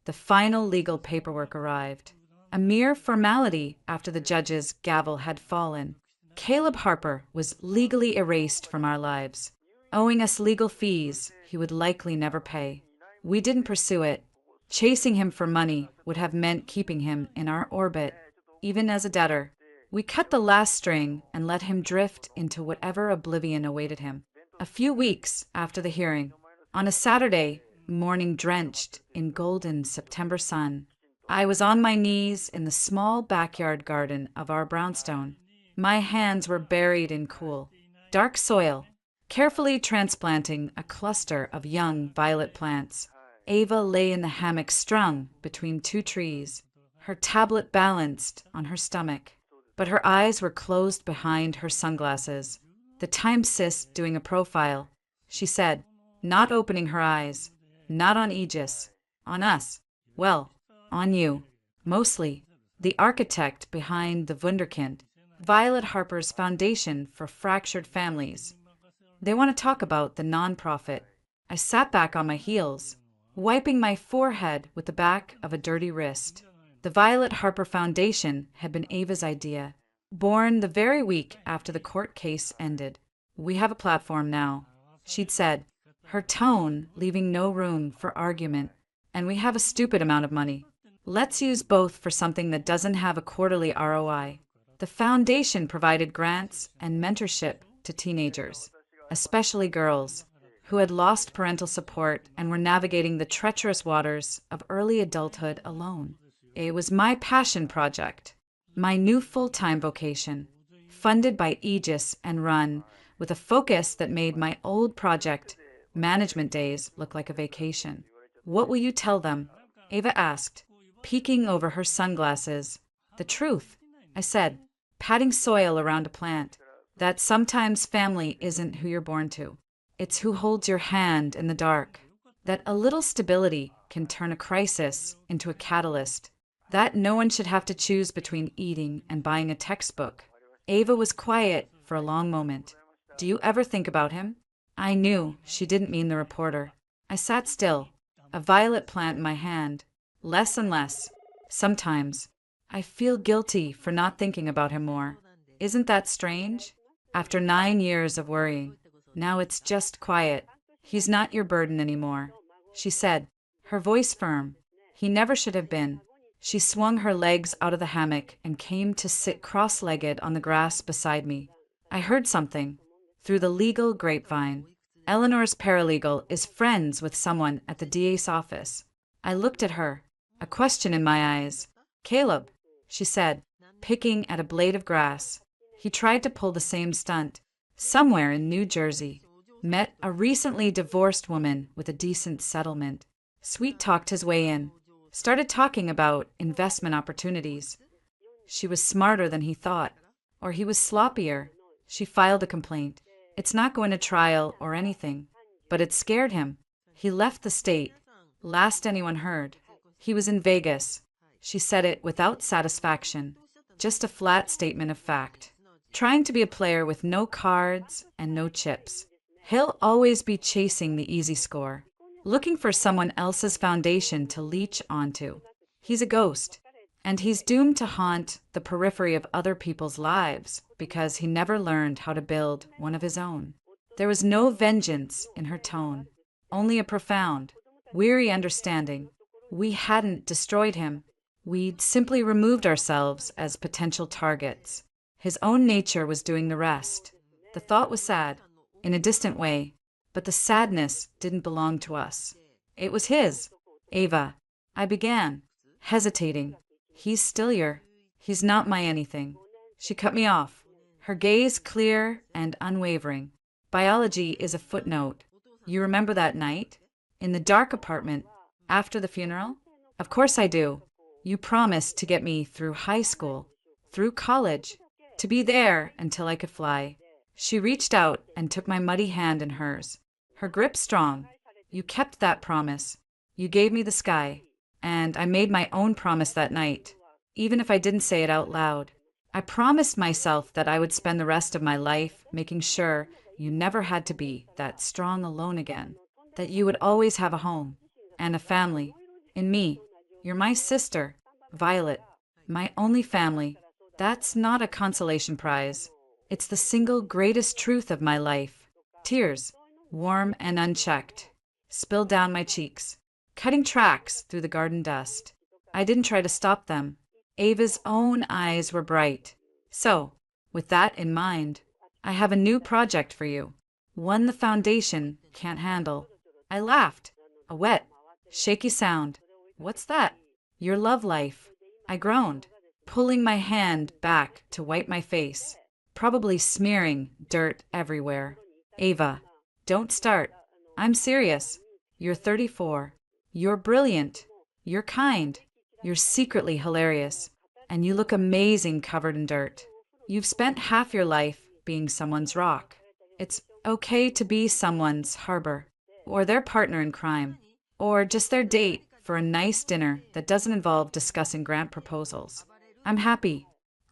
The final legal paperwork arrived. A mere formality after the judge's gavel had fallen. Caleb Harper was legally erased from our lives. owing us legal fees he would likely never pay. We didn't pursue it. Chasing him for money would have meant keeping him in our orbit, even as a debtor. We cut the last string and let him drift into whatever oblivion awaited him. A few weeks after the hearing, on a Saturday morning drenched in golden September sun, I was on my knees in the small backyard garden of our brownstone. My hands were buried in cool, dark soil, carefully transplanting a cluster of young violet plants. Ava lay in the hammock strung between two trees, her tablet balanced on her stomach, but her eyes were closed behind her sunglasses. The time sis doing a profile, she said, not opening her eyes. Not on Aegis. On us. Well, on you. Mostly. The architect behind the Wunderkind, Violet Harper's Foundation for Fractured Families. They want to talk about the nonprofit. I sat back on my heels, wiping my forehead with the back of a dirty wrist. The Violet Harper Foundation had been Ava's idea, born the very week after the court case ended. We have a platform now, she'd said, her tone leaving no room for argument, and we have a stupid amount of money. Let's use both for something that doesn't have a quarterly ROI. The foundation provided grants and mentorship to teenagers, especially girls, who had lost parental support and were navigating the treacherous waters of early adulthood alone. It was my passion project, my new full-time vocation, funded by Aegis and run with a focus that made my old project, management days, look like a vacation. What will you tell them? Ava asked, peeking over her sunglasses. The truth, I said, patting soil around a plant, that sometimes family isn't who you're born to. It's who holds your hand in the dark. That a little stability can turn a crisis into a catalyst. That no one should have to choose between eating and buying a textbook. Ava was quiet for a long moment. Do you ever think about him? I knew she didn't mean the reporter. I sat still, a violet plant in my hand. Less and less. Sometimes. I feel guilty for not thinking about him more. Isn't that strange? After 9 years of worrying, now it's just quiet. He's not your burden anymore, she said, her voice firm. He never should have been. She swung her legs out of the hammock and came to sit cross-legged on the grass beside me. I heard something. Through the legal grapevine. Eleanor's paralegal is friends with someone at the DA's office. I looked at her, a question in my eyes. Caleb, she said, picking at a blade of grass. He tried to pull the same stunt. Somewhere in New Jersey. Met a recently divorced woman with a decent settlement. Sweet-talked his way in. Started talking about investment opportunities. She was smarter than he thought. Or he was sloppier. She filed a complaint. It's not going to trial or anything. But it scared him. He left the state. Last anyone heard. He was in Vegas. She said it without satisfaction. Just a flat statement of fact. Trying to be a player with no cards and no chips. He'll always be chasing the easy score. Looking for someone else's foundation to leech onto. He's a ghost. And he's doomed to haunt the periphery of other people's lives because he never learned how to build one of his own. There was no vengeance in her tone, only a profound, weary understanding. We hadn't destroyed him. We'd simply removed ourselves as potential targets. His own nature was doing the rest. The thought was sad, in a distant way, but the sadness didn't belong to us. It was his. Ava, I began, hesitating. He's still your. He's not my anything. She cut me off, her gaze clear and unwavering. Biology is a footnote. You remember that night? In the dark apartment, after the funeral? Of course I do. You promised to get me through high school, through college, to be there until I could fly. She reached out and took my muddy hand in hers, her grip strong. You kept that promise. You gave me the sky. And I made my own promise that night, even if I didn't say it out loud. I promised myself that I would spend the rest of my life making sure you never had to be that strong alone again, that you would always have a home and a family. In me, you're my sister, Violet, my only family. That's not a consolation prize. It's the single greatest truth of my life. Tears. warm and unchecked, spilled down my cheeks, cutting tracks through the garden dust. I didn't try to stop them. Ava's own eyes were bright. So, with that in mind, I have a new project for you, one the foundation can't handle. I laughed. A wet, shaky sound. What's that? Your love life. I groaned, pulling my hand back to wipe my face, probably smearing dirt everywhere. Ava, don't start. I'm serious. You're 34. You're brilliant. You're kind. You're secretly hilarious. And you look amazing covered in dirt. You've spent half your life being someone's rock. It's okay to be someone's harbor, or their partner in crime, or just their date for a nice dinner that doesn't involve discussing grant proposals. I'm happy.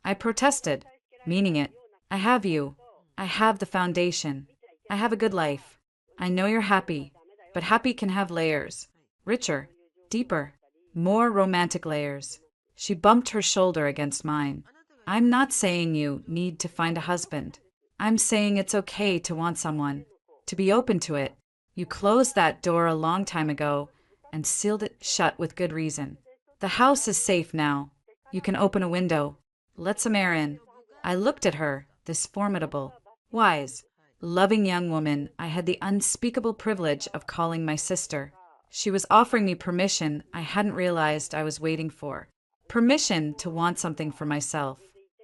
I protested, meaning it. I have you. I have the foundation. I have a good life. I know you're happy, but happy can have layers. Richer, deeper, more romantic layers. She bumped her shoulder against mine. I'm not saying you need to find a husband. I'm saying it's okay to want someone, to be open to it. You closed that door a long time ago and sealed it shut with good reason. The house is safe now. You can open a window. Let some air in. I looked at her, this formidable, wise, loving young woman I had the unspeakable privilege of calling my sister. She was offering me permission I hadn't realized I was waiting for. Permission to want something for myself,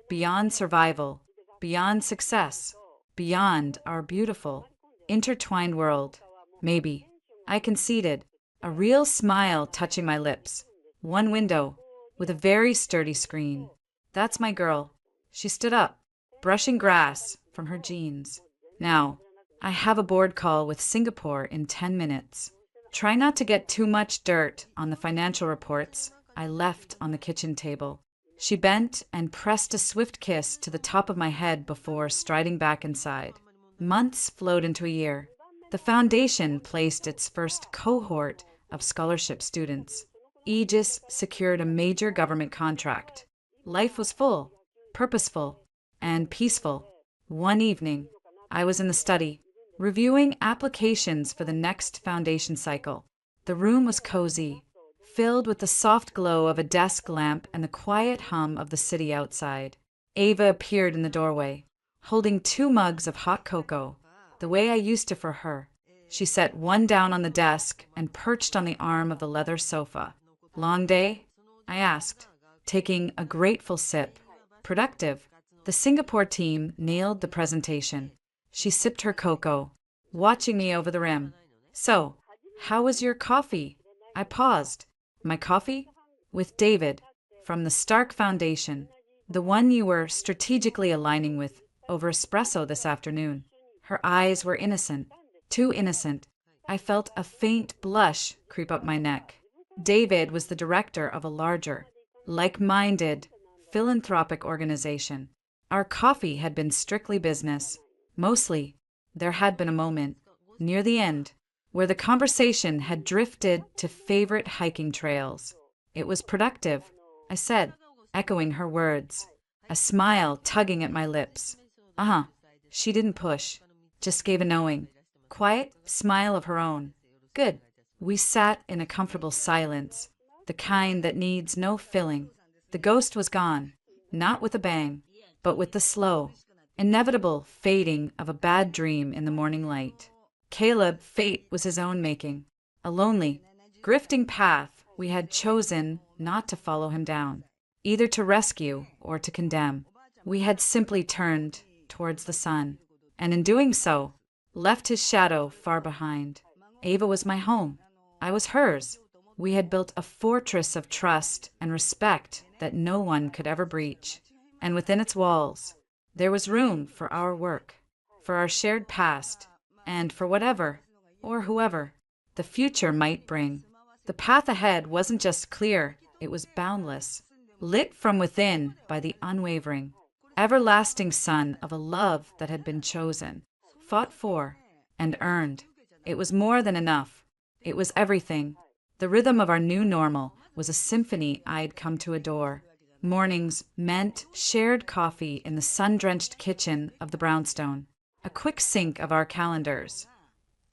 beyond survival, beyond success, beyond our beautiful, intertwined world. Maybe. I conceded, a real smile touching my lips. One window, with a very sturdy screen. That's my girl. She stood up, brushing grass from her jeans. Now, I have a board call with Singapore in 10 minutes. Try not to get too much dirt on the financial reports I left on the kitchen table. She bent and pressed a swift kiss to the top of my head before striding back inside. Months flowed into a year. The foundation placed its first cohort of scholarship students. Aegis secured a major government contract. Life was full, purposeful, and peaceful. One evening, I was in the study, reviewing applications for the next foundation cycle. The room was cozy, filled with the soft glow of a desk lamp and the quiet hum of the city outside. Ava appeared in the doorway, holding 2 mugs of hot cocoa, the way I used to for her. She set one down on the desk and perched on the arm of the leather sofa. Long day? I asked, taking a grateful sip. Productive. The Singapore team nailed the presentation. She sipped her cocoa, watching me over the rim. So, how was your coffee? I paused. My coffee? With David, from the Stark Foundation, the one you were strategically aligning with over espresso this afternoon. Her eyes were innocent, too innocent. I felt a faint blush creep up my neck. David was the director of a larger, like-minded, philanthropic organization. Our coffee had been strictly business. Mostly, there had been a moment, near the end, where the conversation had drifted to favorite hiking trails. It was productive, I said, echoing her words, a smile tugging at my lips. Uh-huh. She didn't push, just gave a knowing, quiet smile of her own. Good. We sat in a comfortable silence, the kind that needs no filling. The ghost was gone, not with a bang, but with the slow, inevitable fading of a bad dream in the morning light. Caleb, fate was his own making, a lonely, grifting path we had chosen not to follow him down, either to rescue or to condemn. We had simply turned towards the sun, and in doing so, left his shadow far behind. Ava was my home. I was hers. We had built a fortress of trust and respect that no one could ever breach. And within its walls, there was room for our work, for our shared past, and for whatever, or whoever, the future might bring. The path ahead wasn't just clear, it was boundless, lit from within by the unwavering, everlasting sun of a love that had been chosen, fought for, and earned. It was more than enough. It was everything. The rhythm of our new normal was a symphony I'd come to adore. Mornings meant shared coffee in the sun-drenched kitchen of the brownstone, a quick sync of our calendars.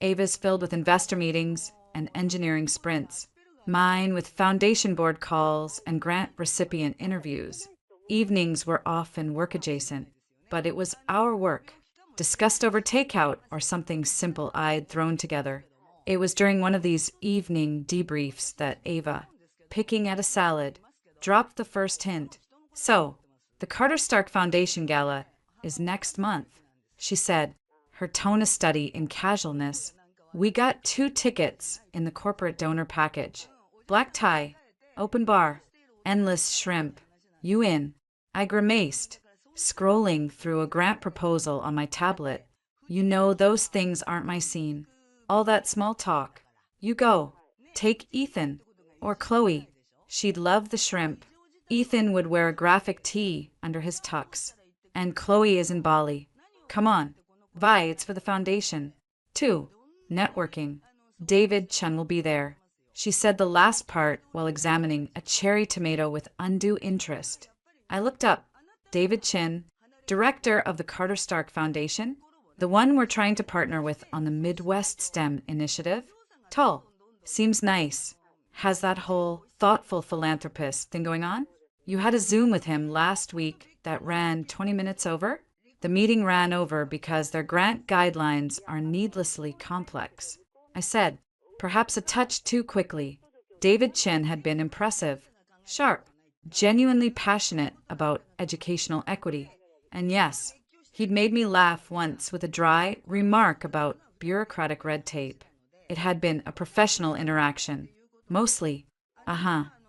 Ava's filled with investor meetings and engineering sprints. Mine with foundation board calls and grant recipient interviews. Evenings were often work adjacent, but it was our work, discussed over takeout or something simple I'd thrown together. It was during one of these evening debriefs that Ava, picking at a salad, dropped the first hint. So, the Carter Stark Foundation Gala is next month, she said, her tone a study in casualness. We got 2 tickets in the corporate donor package. Black tie, open bar, endless shrimp. You in? I grimaced, scrolling through a grant proposal on my tablet. You know those things aren't my scene. All that small talk. You go. Take Ethan. Or Chloe. She'd love the shrimp. Ethan would wear a graphic tee under his tux. And Chloe is in Bali. Come on. Vi, it's for the foundation. 2. Networking. David Chen will be there. She said the last part while examining a cherry tomato with undue interest. I looked up. David Chin, director of the Carter Stark Foundation, the one we're trying to partner with on the Midwest STEM initiative. Tall. Seems nice. Has that whole thoughtful philanthropist thing going on? You had a Zoom with him last week that ran 20 minutes over? The meeting ran over because their grant guidelines are needlessly complex. I said, perhaps a touch too quickly. David Chen had been impressive, sharp, genuinely passionate about educational equity. And yes, he'd made me laugh once with a dry remark about bureaucratic red tape. It had been a professional interaction. Mostly.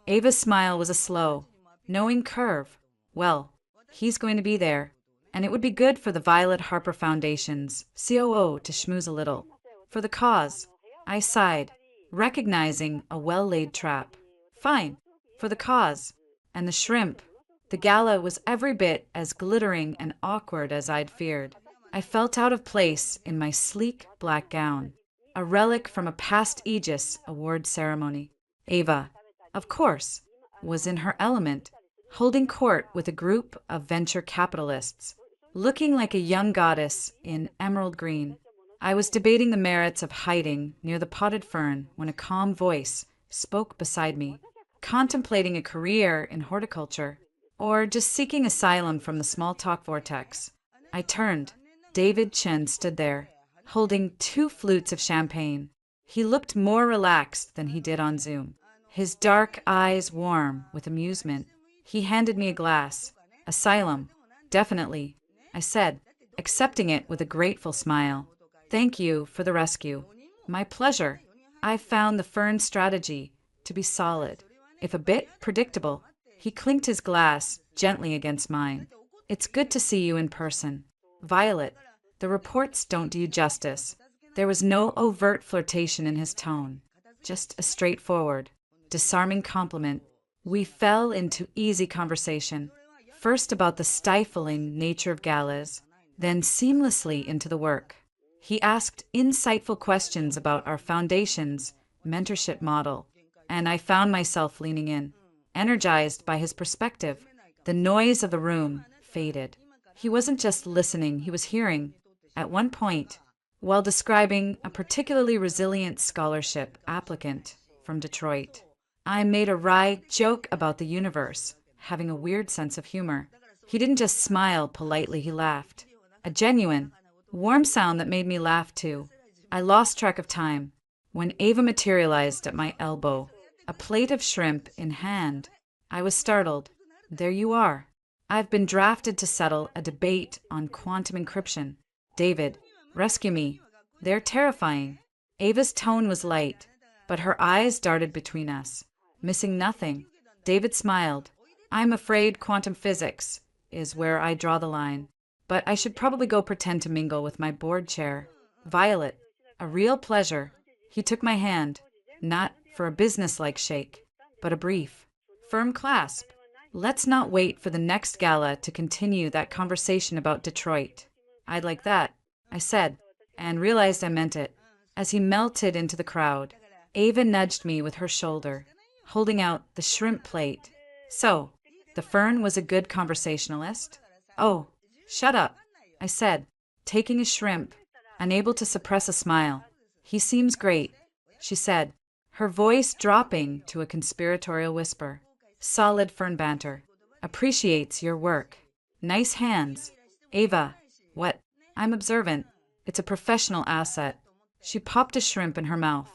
Ava's smile was a slow, knowing curve. Well, he's going to be there. And it would be good for the Violet Harper Foundation's COO to schmooze a little. For the cause. I sighed, recognizing a well-laid trap. Fine. For the cause. And the shrimp. The gala was every bit as glittering and awkward as I'd feared. I felt out of place in my sleek black gown, a relic from a past Aegis award ceremony. Ava, of course, was in her element, holding court with a group of venture capitalists, looking like a young goddess in emerald green. I was debating the merits of hiding near the potted fern when a calm voice spoke beside me, contemplating a career in horticulture, or just seeking asylum from the small talk vortex. I turned. David Chen stood there, holding 2 flutes of champagne. He looked more relaxed than he did on Zoom, his dark eyes warm with amusement. He handed me a glass. Asylum. Definitely, I said, accepting it with a grateful smile. Thank you for the rescue. My pleasure. I found the fern strategy to be solid, if a bit predictable. He clinked his glass gently against mine. It's good to see you in person. Violet, the reports don't do you justice. There was no overt flirtation in his tone, just a straightforward, disarming compliment. We fell into easy conversation, first about the stifling nature of galas, then seamlessly into the work. He asked insightful questions about our foundation's mentorship model, and I found myself leaning in, energized by his perspective. The noise of the room faded. He wasn't just listening, he was hearing. At one point, while describing a particularly resilient scholarship applicant from Detroit, I made a wry joke about the universe having a weird sense of humor. He didn't just smile politely, he laughed. A genuine, warm sound that made me laugh too. I lost track of time when Ava materialized at my elbow, a plate of shrimp in hand. I was startled. There you are. I've been drafted to settle a debate on quantum encryption. David, rescue me. They're terrifying. Ava's tone was light, but her eyes darted between us, missing nothing. David smiled. I'm afraid quantum physics is where I draw the line, but I should probably go pretend to mingle with my board chair. Violet, a real pleasure. He took my hand, not for a businesslike shake, but a brief, firm clasp. Let's not wait for the next gala to continue that conversation about Detroit. I'd like that, I said, and realized I meant it. As he melted into the crowd, Ava nudged me with her shoulder, holding out the shrimp plate. So, the fern was a good conversationalist? Oh, shut up, I said, taking a shrimp, unable to suppress a smile. He seems great, she said, her voice dropping to a conspiratorial whisper. Solid fern banter. Appreciates your work. Nice hands. Ava, what? I'm observant. It's a professional asset. She popped a shrimp in her mouth,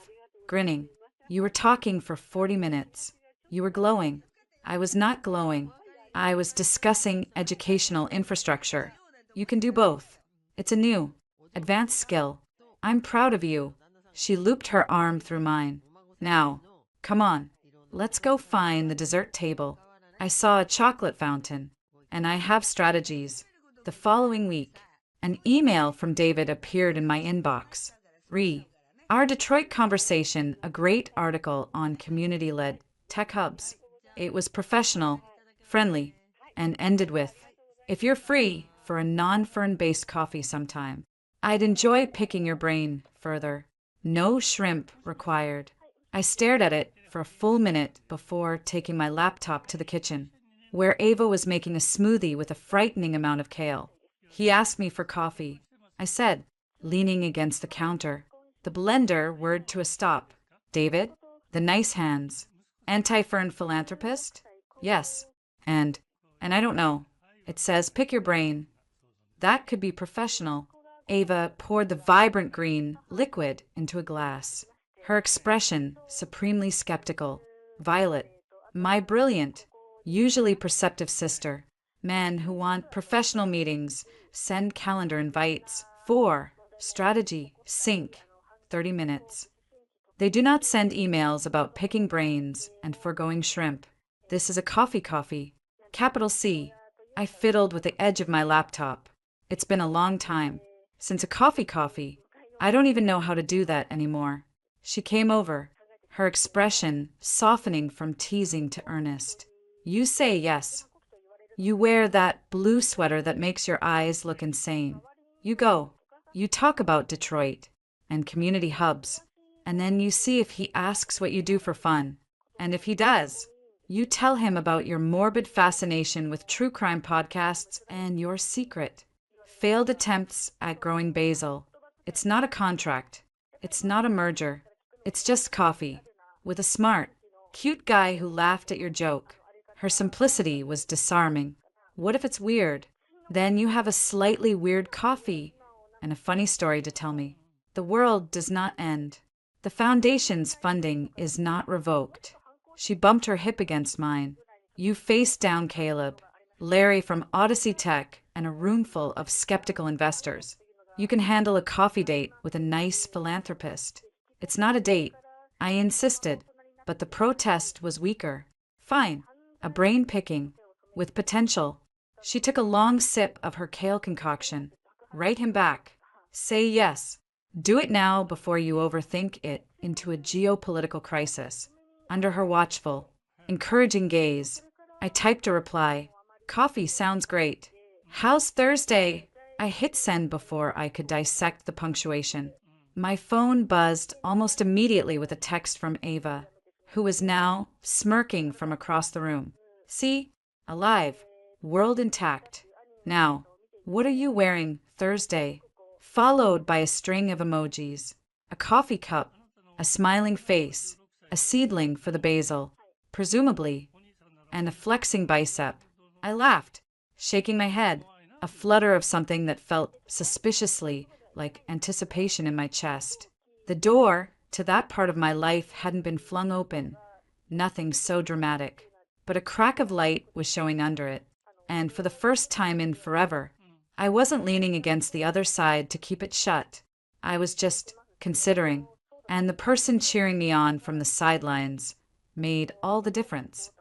grinning. You were talking for 40 minutes. You were glowing. I was not glowing. I was discussing educational infrastructure. You can do both. It's a new, advanced skill. I'm proud of you. She looped her arm through mine. Now, come on. Let's go find the dessert table. I saw a chocolate fountain, and I have strategies. The following week, an email from David appeared in my inbox. Our Detroit conversation, a great article on community-led tech hubs. It was professional, friendly, and ended with, if you're free for a non-fern-based coffee sometime, I'd enjoy picking your brain further. No shrimp required. I stared at it for a full minute before taking my laptop to the kitchen, where Ava was making a smoothie with a frightening amount of kale. He asked me for coffee. I said, leaning against the counter. The blender whirred to a stop. David? The nice hands. Anti-fern philanthropist? Yes. And I don't know. It says, pick your brain. That could be professional. Ava poured the vibrant green liquid into a glass. Her expression supremely skeptical. Violet, my brilliant, usually perceptive sister. Men who want professional meetings send calendar invites. 4. Strategy. Sync. 30 minutes. They do not send emails about picking brains and foregoing shrimp. This is a coffee. Capital C. I fiddled with the edge of my laptop. It's been a long time. Since a coffee. I don't even know how to do that anymore. She came over, her expression softening from teasing to earnest. You say yes. You wear that blue sweater that makes your eyes look insane. You go. You talk about Detroit and community hubs, and then you see if he asks what you do for fun. And if he does, you tell him about your morbid fascination with true crime podcasts and your secret. Failed attempts at growing basil. It's not a contract. It's not a merger. It's just coffee. With a smart, cute guy who laughed at your joke. Her simplicity was disarming. What if it's weird? Then you have a slightly weird coffee and a funny story to tell me. The world does not end. The foundation's funding is not revoked. She bumped her hip against mine. You face down Caleb, Larry from Odyssey Tech, and a room full of skeptical investors. You can handle a coffee date with a nice philanthropist. It's not a date. I insisted, but the protest was weaker. Fine. A brain picking. With potential. She took a long sip of her kale concoction. Write him back. Say yes. Do it now before you overthink it into a geopolitical crisis. Under her watchful, encouraging gaze, I typed a reply. Coffee sounds great. How's Thursday? I hit send before I could dissect the punctuation. My phone buzzed almost immediately with a text from Ava, who was now smirking from across the room. See? Alive. World intact. Now, what are you wearing Thursday? Followed by a string of emojis. A coffee cup, a smiling face, a seedling for the basil, presumably, and a flexing bicep. I laughed, shaking my head, a flutter of something that felt suspiciously like anticipation in my chest. The door to that part of my life hadn't been flung open, nothing so dramatic, but a crack of light was showing under it, and for the first time in forever, I wasn't leaning against the other side to keep it shut. I was just considering, and the person cheering me on from the sidelines made all the difference.